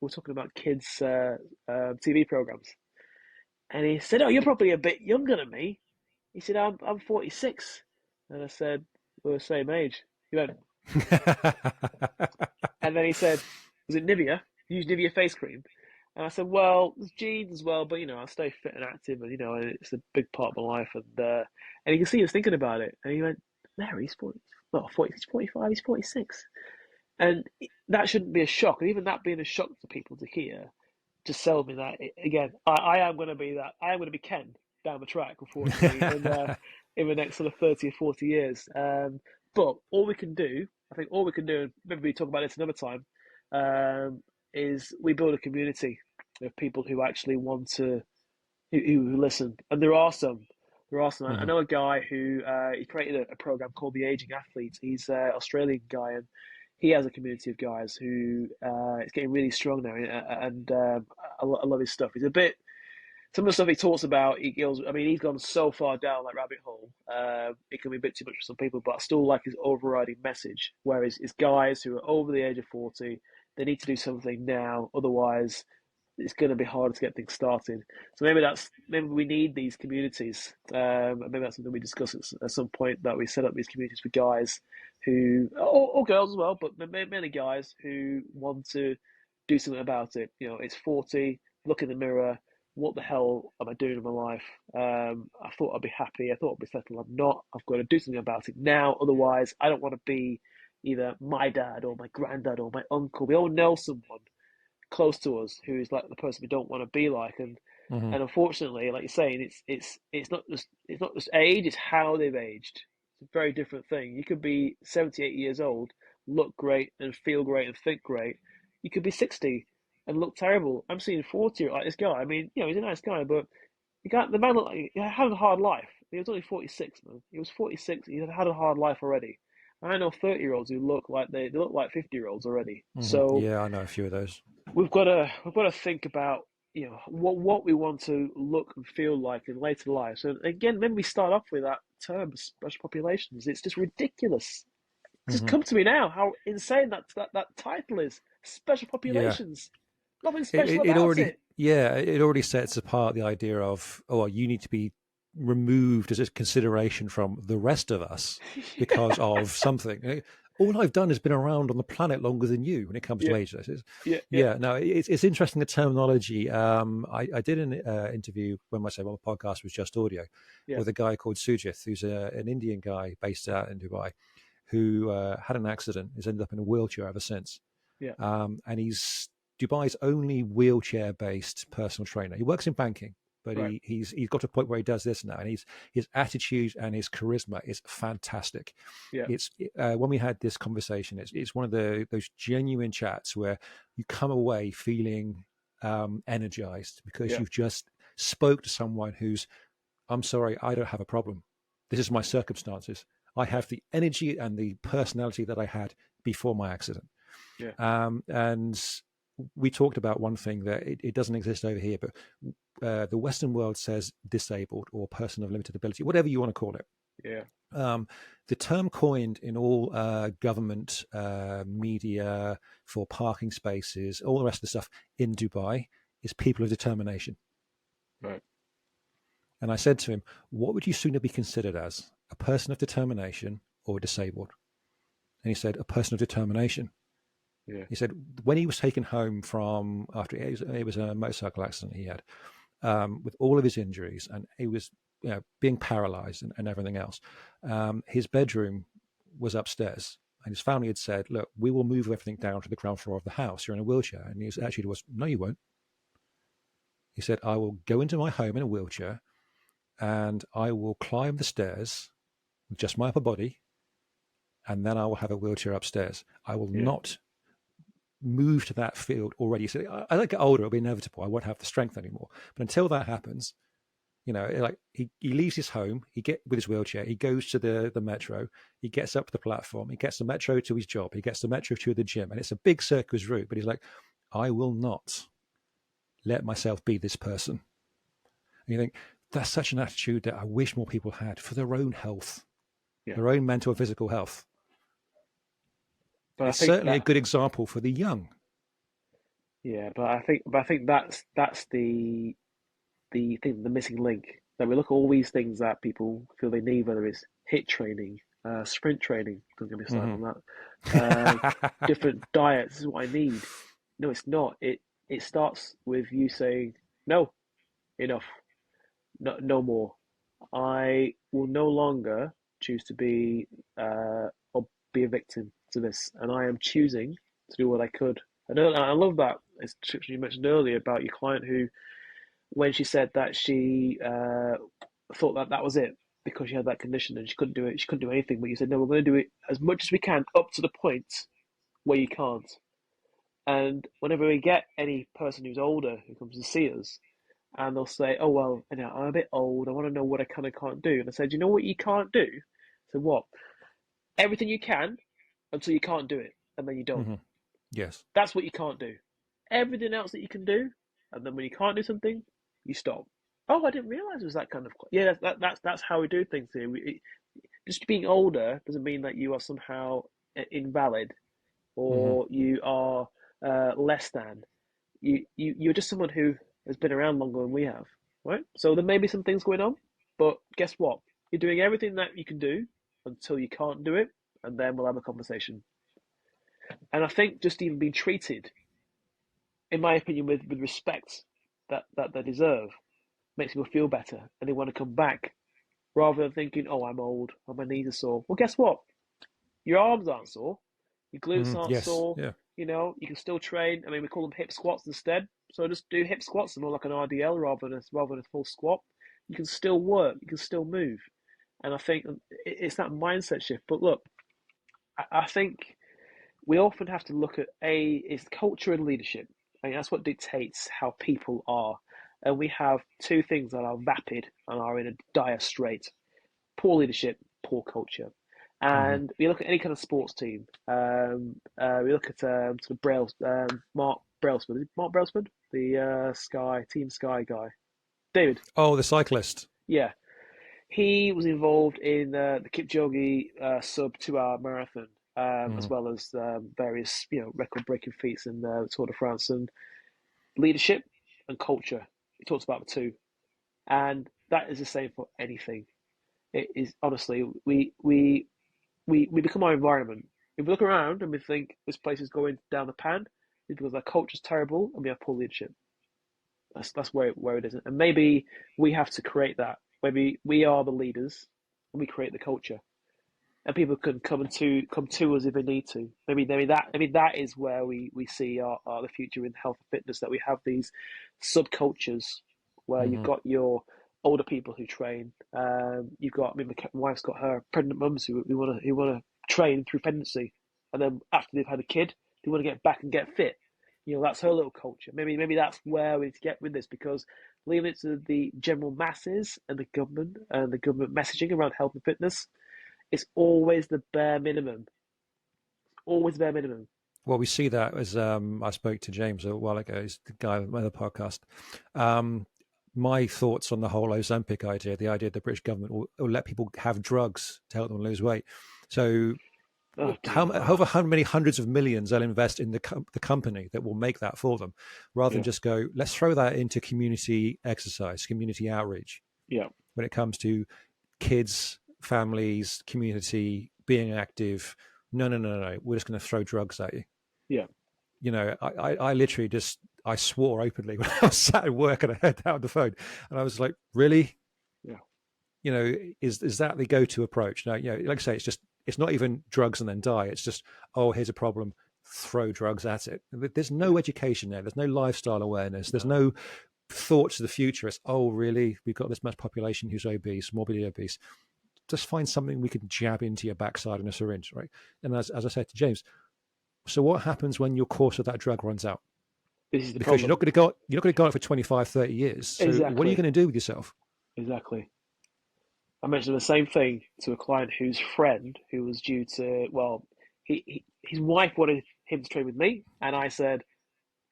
talking about kids' TV programs, and he said, "Oh, you're probably a bit younger than me." He said, "I'm 46," and I said, "We're the same age." He went, and then he said, "Was it Nivea? You use Nivea face cream?" And I said, "Well, there's genes as well, but I stay fit and active, and it's a big part of my life." And you can see he was thinking about it, and he went, "Larry, he's 40, well, 40, he's 45, he's 46," and that shouldn't be a shock. And even that being a shock to people to hear, just sell me that again. I am going to be that. I am going to be Ken down the track, unfortunately, in the next sort of 30 or 40 years. But all we can do, I think, all we can do, and maybe we talk about this another time, um, is we build a community of people who actually want to who listen, and there are some. There are some. I Hmm. know a guy who he created a program called the Aging Athlete. He's an Australian guy, and he has a community of guys who is getting really strong now, and I love his stuff. He's a bit some of the stuff he talks about. He goes, I mean, he's gone so far down that rabbit hole. It can be a bit too much for some people, but I still like his overriding message. Whereas it's guys who are over the age of 40, they need to do something now, otherwise it's going to be harder to get things started. So maybe we need these communities. And maybe that's something we discuss at some point, that we set up these communities for guys who, or girls as well, but mainly guys who want to do something about it. It's 40. Look in the mirror. What the hell am I doing in my life? I thought I'd be happy. I thought I'd be settled. I'm not. I've got to do something about it now. Otherwise, I don't want to be either my dad or my granddad or my uncle. We all know someone close to us who is like the person we don't want to be like, and Hmm. and unfortunately, like you're saying, it's not just age, it's how they've aged. It's a very different thing. You could be 78 years old, look great and feel great and think great. You could be 60 and look terrible. I'm seeing 40 like this guy. I mean, he's a nice guy, but the man looked like he had a hard life. He was only 46, man. He was 46. He had a hard life already. I know 30-year-olds who look like they look like 50-year-olds already. Hmm. So Yeah, I know a few of those. we've got to think about what we want to look and feel like in later life. So again, maybe we start off with that term, special populations. It's just ridiculous. Just Hmm. come to me now how insane that title is. Special Yeah, populations. Nothing it, special it it about already it. yeah it already sets apart the idea of, oh, you need to be removed as a consideration from the rest of us because Yeah, of something. All I've done is been around on the planet longer than you when it comes to yeah, age. This is, yeah, yeah, yeah. No, it's interesting the terminology. I did an interview when my podcast was just audio yeah, with a guy called Sujith, who's an Indian guy based out in Dubai, who had an accident. He's ended up in a wheelchair ever since, yeah. and he's Dubai's only wheelchair-based personal trainer. He works in banking, but Right. he's got to a point where he does this now, and his attitude and his charisma is fantastic. Yeah, It's when we had this conversation, it's one of those genuine chats where you come away feeling energized because yeah, you've just spoke to someone who's, I'm sorry, I don't have a problem. This is my circumstances. I have the energy and the personality that I had before my accident. yeah. And we talked about one thing that it doesn't exist over here, but the Western world says disabled or person of limited ability, whatever you want to call it. Yeah. Um, the term coined in all government media for parking spaces, all the rest of the stuff in Dubai is people of determination. Right. And I said to him, what would you sooner be considered as, a person of determination or disabled? And he said, a person of determination. Yeah. He said, when he was taken home from, after it was a motorcycle accident he had, with all of his injuries, and he was, being paralyzed and everything else. His bedroom was upstairs, and his family had said, "Look, we will move everything down to the ground floor of the house. You're in a wheelchair." And he was actually was, "No, you won't." He said, "I will go into my home in a wheelchair, and I will climb the stairs with just my upper body, and then I will have a wheelchair upstairs. I will Yeah. not move to that field already." So as I get older, it'll be inevitable. I won't have the strength anymore. But until that happens, like he leaves his home, he get with his wheelchair, he goes to the metro, he gets up to the platform, he gets the metro to his job, he gets the metro to the gym, and it's a big circus route. But he's like, I will not let myself be this person. And you think that's such an attitude that I wish more people had for their own health, Yeah. their own mental and physical health. But I It's think certainly a that, good example for the young. yeah, but I think that's the thing, the missing link. That we look at all these things that people feel they need, whether it's hit training, sprint training. Don't get me started Mm-hmm. on that. Uh, Different diets. This is what I need. No, it's not. It starts with you saying no, enough, no more. I will no longer choose to be or be a victim to this, and I am choosing to do what I could. I love that description you mentioned earlier about your client who, when she said that she thought that that was it because she had that condition and she couldn't do it, she couldn't do anything. But you said, no, we're going to do it as much as we can up to the point where you can't. And whenever we get any person who's older who comes to see us, and they'll say, "Oh well, I'm a bit old. I want to know what I kind of can't do." And I said, "You know what you can't do?" So what? Everything you can until you can't do it, and then you don't. Mm-hmm. Yes. That's what you can't do. Everything else that you can do, and then when you can't do something, you stop. Oh, I didn't realize it was that kind of. Yeah, that's how we do things here. Just being older doesn't mean that you are somehow invalid Mm-hmm. or you are less than. You're just someone who has been around longer than we have, right? So there may be some things going on, but guess what? You're doing everything that you can do until you can't do it, and then we'll have a conversation. And I think just even being treated, in my opinion, with respect that they deserve, makes people feel better, and they want to come back rather than thinking, "Oh, I'm old, or my knees are sore." Well, guess what? Your arms aren't sore, your glutes Mm-hmm. aren't Yes. sore. Yeah. You can still train. I mean, we call them hip squats instead. So just do hip squats, more like an RDL rather than a full squat. You can still work. You can still move. And I think it's that mindset shift. But look, I think we often have to look at it's culture and leadership. I mean, that's what dictates how people are. And we have two things that are vapid and are in a dire strait: poor leadership, poor culture. Mm-hmm. And we look at any kind of sports team. We look at sort of Mark Brailsford. Is it Mark Brailsford, the Sky Team Sky guy. David, Oh, the cyclist. yeah, he was involved in the Kipchoge sub 2 hour marathon, as Mm-hmm. well as various record breaking feats in the Tour de France. And leadership and culture, he talks about the two, and that is the same for anything. It is honestly, we become our environment. If we look around and we think this place is going down the pan, it's because our culture's terrible and we have poor leadership. That's where it is, and maybe we have to create that. Maybe we are the leaders and we create the culture, and people can come to us if they need to. Maybe that is where we see the future in health and fitness. That we have these subcultures where you've Mm-hmm. got your older people who train. You've got, I mean, my wife's got her pregnant mums who want to train through pregnancy, and then after they've had a kid, they want to get back and get fit. That's her little culture. Maybe that's where we need to get with this, because leaving it to the general masses and the government messaging around health and fitness, it's always the bare minimum. Always bare minimum. Well, we see that as I spoke to James a while ago. He's the guy with my other podcast. Um, my thoughts on the whole Ozempic idea, the idea the British government will let people have drugs to help them lose weight. So Oh dear, however how many hundreds of millions they'll invest in the company that will make that for them, rather than yeah, just go, let's throw that into community exercise, community outreach yeah, when it comes to kids, families, community, being active. No, no, no, no, no. We're just going to throw drugs at you. yeah, I literally just, I swore openly when I was sat at work and I heard that on the phone. And I was like, really? yeah, Is that the go-to approach? No, like I say, it's not even drugs and then die. It's just, oh, here's a problem, throw drugs at it. There's yeah. no education there. There's no lifestyle awareness. There's No, no thought to the future. It's, oh, really? We've got this much population who's obese, morbidly obese. Just find something we can jab into your backside in a syringe, right? And as I said to James, so what happens when your course of that drug runs out? this is the Because problem. you're not going to go on it for 25, 30 years. So what are you Exactly, going to do with yourself? exactly. I mentioned the same thing to a client whose friend who was due to, well, his wife wanted him to train with me, and I said,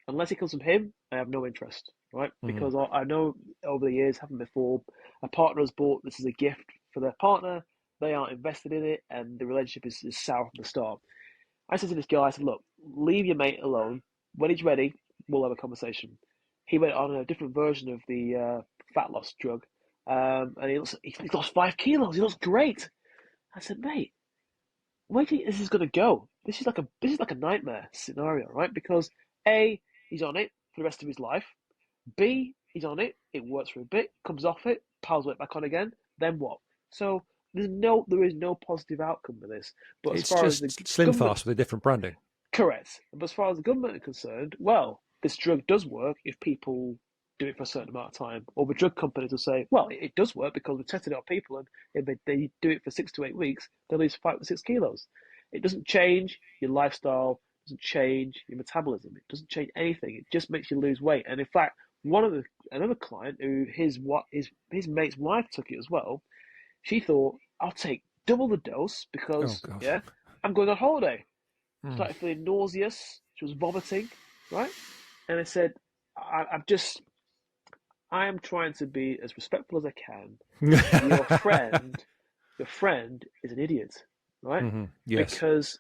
unless it comes from him, I have no interest, right? Mm-hmm. Because I know over the years, happened before, a partner has bought this as a gift for their partner, they aren't invested in it, and the relationship is sour from the start. I said to this guy, I said, look, leave your mate alone. When he's ready, we'll have a conversation. He went on a different version of the fat loss drug, and he lost 5 kilos. He looks great. I said, mate, where do you think this is going to go? This is like a nightmare scenario, right? Because A, he's on it for the rest of his life. B, he's on it. It works for a bit, comes off it, piles it back on again. Then what? So there is no positive outcome with this. But as It's far as the just Slim government, Fast with a different branding. correct. But as far as the government are concerned, well, this drug does work if people do it for a certain amount of time. Or the drug companies will say, well, it does work because we tested it on people, and if they do it for 6 to 8 weeks, they lose 5 to 6 kilos. It doesn't change your lifestyle, it doesn't change your metabolism, it doesn't change anything. It just makes you lose weight. And in fact, another client who his mate's wife took it as well, she thought, I'll take double the dose Oh because God. yeah, I'm going on holiday. Mm. Started feeling nauseous. She was vomiting, right? And I said, I'm just, I am trying to be as respectful as I can. Your friend, your friend is an idiot, right? Hmm. Yes. Because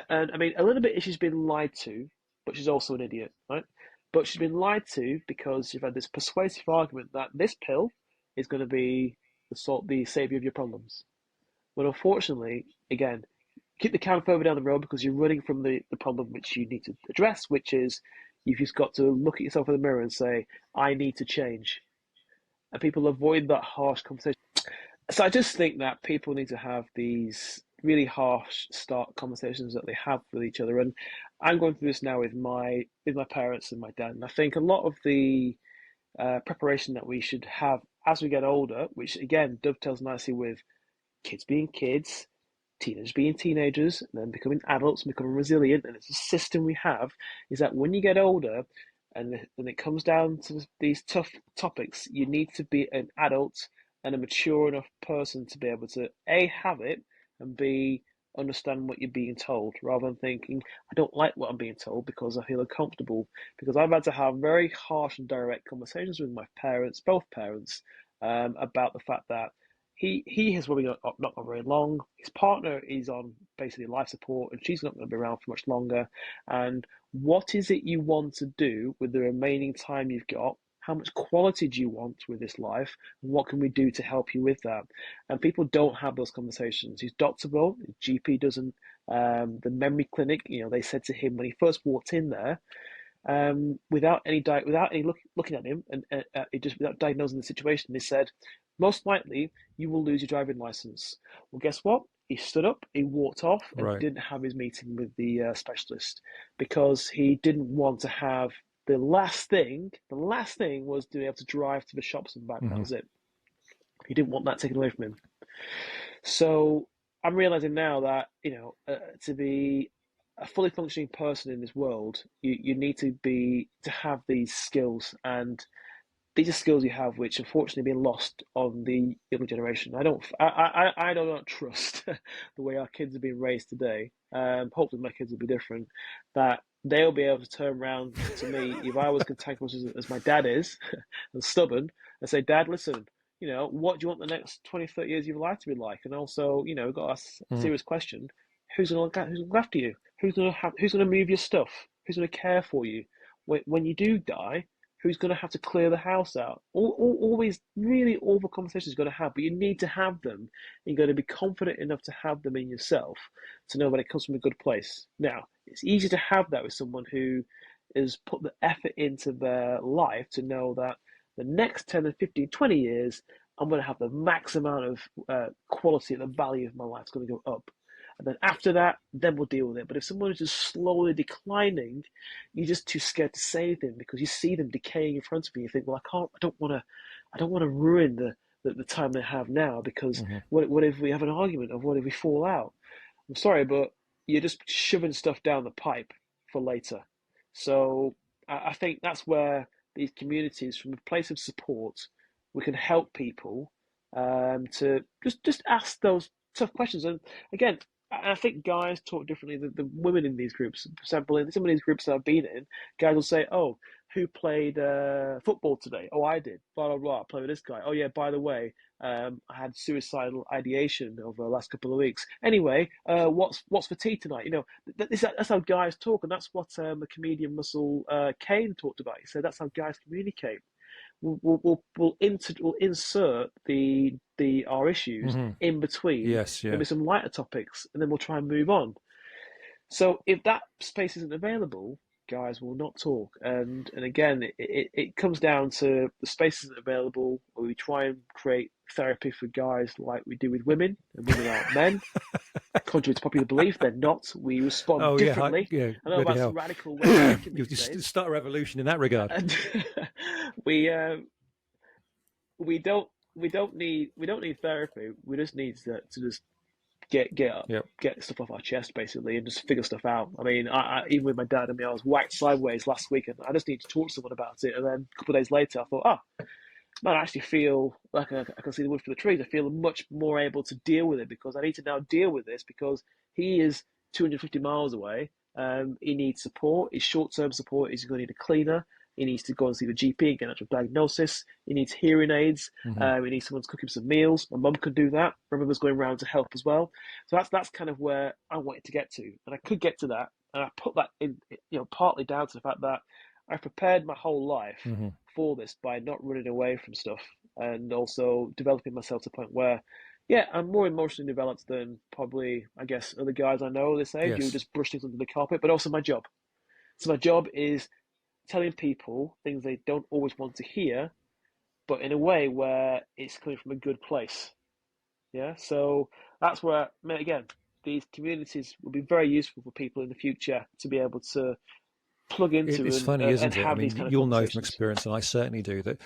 and I mean, a little bit she's been lied to, but she's also an idiot, right? But she's been lied to because you've had this persuasive argument that this pill is going to be the savior of your problems. Well, unfortunately, again, keep the can further down the road because you're running from the problem which you need to address, which is you've just got to look at yourself in the mirror and say, I need to change. And people avoid that harsh conversation. So I just think that people need to have these really harsh start conversations that they have with each other. And I'm going through this now with my parents and my dad. And I think a lot of the preparation that we should have as we get older, which again dovetails nicely with kids being kids, teenagers being teenagers, and then becoming adults and becoming resilient. And it's a system we have is that when you get older and when it comes down to these tough topics, you need to be an adult and a mature enough person to be able to A, have it, and B, understand what you're being told rather than thinking, I don't like what I'm being told because I feel uncomfortable. Because I've had to have very harsh and direct conversations with my parents, both parents, about the fact that he has probably not got very long. His partner is on basically life support, and she's not going to be around for much longer. And what is it you want to do with the remaining time you've got? How much quality do you want with this life? And what can we do to help you with that? And people don't have those conversations. His doctor won't, his GP doesn't. The memory clinic, they said to him when he first walked in there, without any looking at him and just without diagnosing the situation, they said, most likely you will lose your driving license. Well, guess what? He stood up, he walked off, and Right. didn't have his meeting with the specialist because he didn't want to have the last thing. The last thing was to be able to drive to the shops and back. That Hmm. was it. He didn't want that taken away from him. So I'm realizing now that to be a fully functioning person in this world, you need to have these skills, and these are skills you have, which unfortunately been lost on the younger generation. I do not trust the way our kids are being raised today. hopefully my kids will be different, that they'll be able to turn around to me if I was cantankerous as my dad is and stubborn and say, Dad, listen, what do you want the next 20, 30 years of your life to be like? And also, we've got to ask a Mm. serious question. Who's going to look after you? Who's going to move your stuff? Who's going to care for you? When you do die, who's going to have to clear the house out? All these really awful conversations you're going to have, but you need to have them. You're going to be confident enough to have them in yourself to know that it comes from a good place. Now, it's easy to have that with someone who has put the effort into their life to know that the next 10 and 15, 20 years, I'm going to have the max amount of quality and the value of my life is going to go up. And then after that, then we'll deal with it. But if someone is just slowly declining, you're just too scared to say anything because you see them decaying in front of you. You think, well, I don't want to ruin the time they have now because Mm-hmm. what if we have an argument or what if we fall out? I'm sorry, but you're just shoving stuff down the pipe for later. So I think that's where these communities, from a place of support, we can help people to just ask those tough questions. And again, I think guys talk differently than the women in these groups. For example, in some of these groups that I've been in, guys will say, "Oh, who played football today? Oh, I did. Blah blah blah. I played with this guy. Oh yeah, by the way, I had suicidal ideation over the last couple of weeks. Anyway, what's for tea tonight? That's how guys talk, and that's what the comedian Russell Kane talked about. He said that's how guys communicate. We'll insert our issues Mm-hmm. in between, Yes, yeah. maybe some lighter topics, and then we'll try and move on. So if that space isn't available, guys will not talk. And again, it comes down to the space isn't available, or we try and create therapy for guys like we do with women, and women aren't men. Contrary to popular belief, they're not. We respond Oh yeah, differently. yeah. I know Bloody that's hell! radical way of thinking You'll these just days. start a revolution in that regard. And we we don't need therapy. We just need to just get Yep. get stuff off our chest basically, and just figure stuff out. I mean, I even with my dad, I was whacked sideways last week, and I just need to talk to someone about it. And then a couple of days later, I thought, man, I actually feel like I can see the wood for the trees. I feel much more able to deal with it because I need to now deal with this because he is 250 miles away. He needs support. His short-term support is going to need a cleaner. He needs to go and see the GP and get an actual diagnosis. He needs hearing aids. Mm-hmm. He needs someone to cook him some meals. My mum could do that. My mother's going around to help as well. So that's kind of where I wanted to get to, and I could get to that. And I put that in, partly down to the fact that I prepared my whole life Mm-hmm. for this by not running away from stuff and also developing myself to the point where, yeah, I'm more emotionally developed than probably, I guess, other guys I know this age who Yes. just brush things under the carpet, but also my job. So my job is telling people things they don't always want to hear, but in a way where it's coming from a good place. Yeah, so that's where, I mean, again, these communities will be very useful for people in the future to be able to plug into It's and funny, and isn't it? I have mean, these kind of you'll know from conversations. experience, and I certainly do, that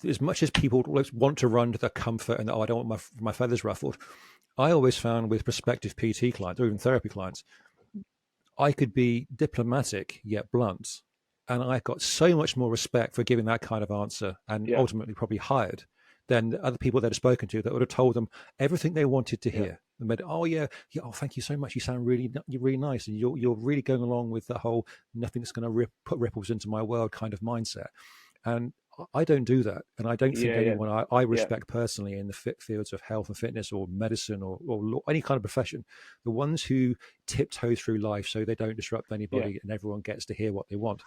as much as people want to run to the comfort and I don't want my feathers ruffled, I always found with prospective PT clients or even therapy clients, I could be diplomatic yet blunt. And I got so much more respect for giving that kind of answer and Yeah, ultimately probably hired than other people they'd have spoken to that would have told them everything they wanted to yeah, hear. They made, oh yeah, yeah, oh thank you so much. You sound you're really nice, and you're really going along with the whole nothing's going to put ripples into my world kind of mindset. And I don't do that, and I don't think yeah, yeah, anyone I yeah, respect personally in the fields of health and fitness or medicine or law, any kind of profession, the ones who tiptoe through life so they don't disrupt yeah, anybody and everyone gets to hear what they want,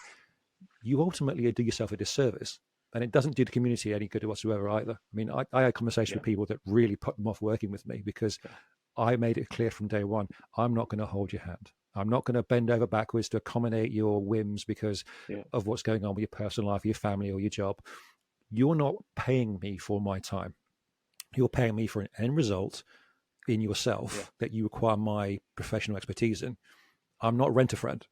you ultimately do yourself a disservice. And it doesn't do the community any good whatsoever either. I mean, I had conversations yeah, with people that really put them off working with me because yeah, I made it clear from day one, I'm not going to hold your hand. I'm not going to bend over backwards to accommodate your whims because yeah, of what's going on with your personal life, your family, or your job. You're not paying me for my time. You're paying me for an end result in yeah, yourself that you require my professional expertise in. I'm not rent a friend.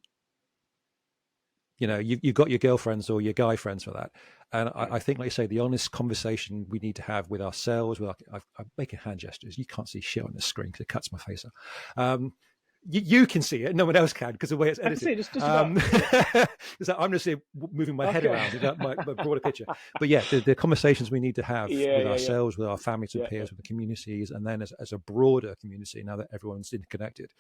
You've got your girlfriends or your guy friends for that. And yeah. I think, like you say, the honest conversation we need to have with ourselves, I'm making hand gestures. You can't see shit on the screen because it cuts my face up. You can see it. No one else can because of the way it's I can see edited. it just about. Yeah. So I'm just moving my head Okay. around without my broader picture. But yeah, the conversations we need to have Yeah, with yeah, yeah, ourselves, with our families and yeah, yeah, peers, with the communities, and then as a broader community, now that everyone's interconnected,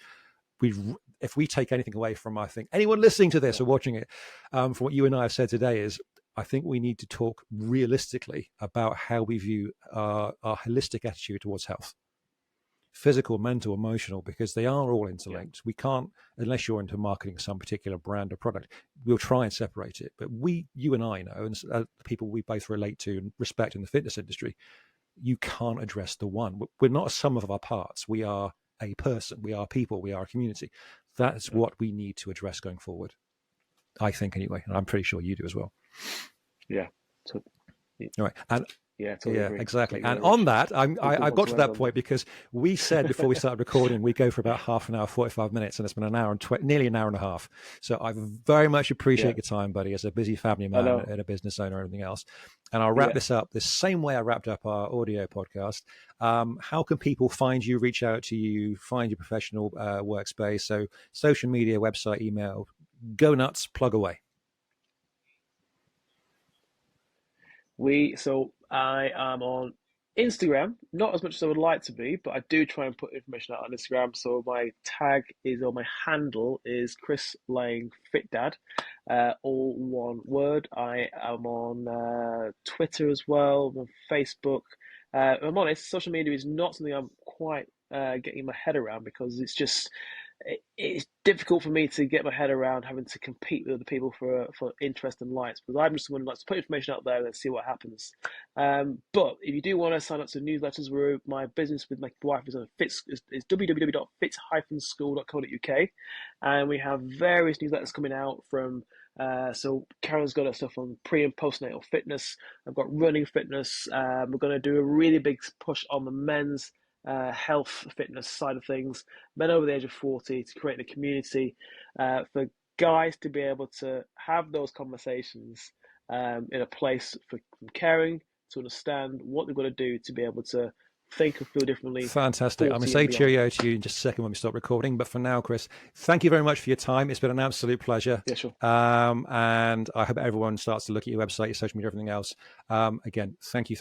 if we take anything away from, I think anyone listening to this or watching it, from what you and I have said today, is I think we need to talk realistically about how we view our holistic attitude towards health, physical, mental, emotional, because they are all interlinked. We can't, unless you're into marketing some particular brand or product, we'll try and separate it. But you and I know, and the people we both relate to and respect in the fitness industry, you can't address the one. We're not a sum of our parts. We are a person. We are people. We are a community. That's what we need to address going forward, I think, anyway. And I'm pretty sure you do as well. Yeah. So, all right. And yeah, totally agree. Exactly. Totally and agree. on that, I got to that point because we said before we started recording, we go for about half an hour, 45 minutes, and it's been an hour and nearly an hour and a half. So I very much appreciate your time, buddy, as a busy family man and a business owner and everything else. And I'll wrap this up the same way I wrapped up our audio podcast. How can people find you, reach out to you, find your professional workspace? So social media, website, email, go nuts, plug away. So I am on Instagram, not as much as I would like to be, but I do try and put information out on Instagram. So my tag is, or my handle is Chris Laing Fit Dad, all one word. I am on Twitter as well, I'm on Facebook. I'm honest, social media is not something I'm quite getting my head around because it's difficult for me to get my head around having to compete with other people for interest and likes, because I'm just someone who likes to put information out there and see what happens. But if you do want to sign up to newsletters, my business with my wife is www.fit-school.co.uk, and we have various newsletters coming out from. So Karen's got her stuff on pre and postnatal fitness. I've got running fitness. We're going to do a really big push on the men's health fitness side of things, men over the age of 40, to create a community for guys to be able to have those conversations in a place for caring, to understand what they've got to do to be able to think and feel differently. Fantastic. I'm going to say cheerio to you in just a second when we stop recording. But for now, Chris, thank you very much for your time. It's been an absolute pleasure. Yeah, sure. And I hope everyone starts to look at your website, your social media, everything else. Again, thank you.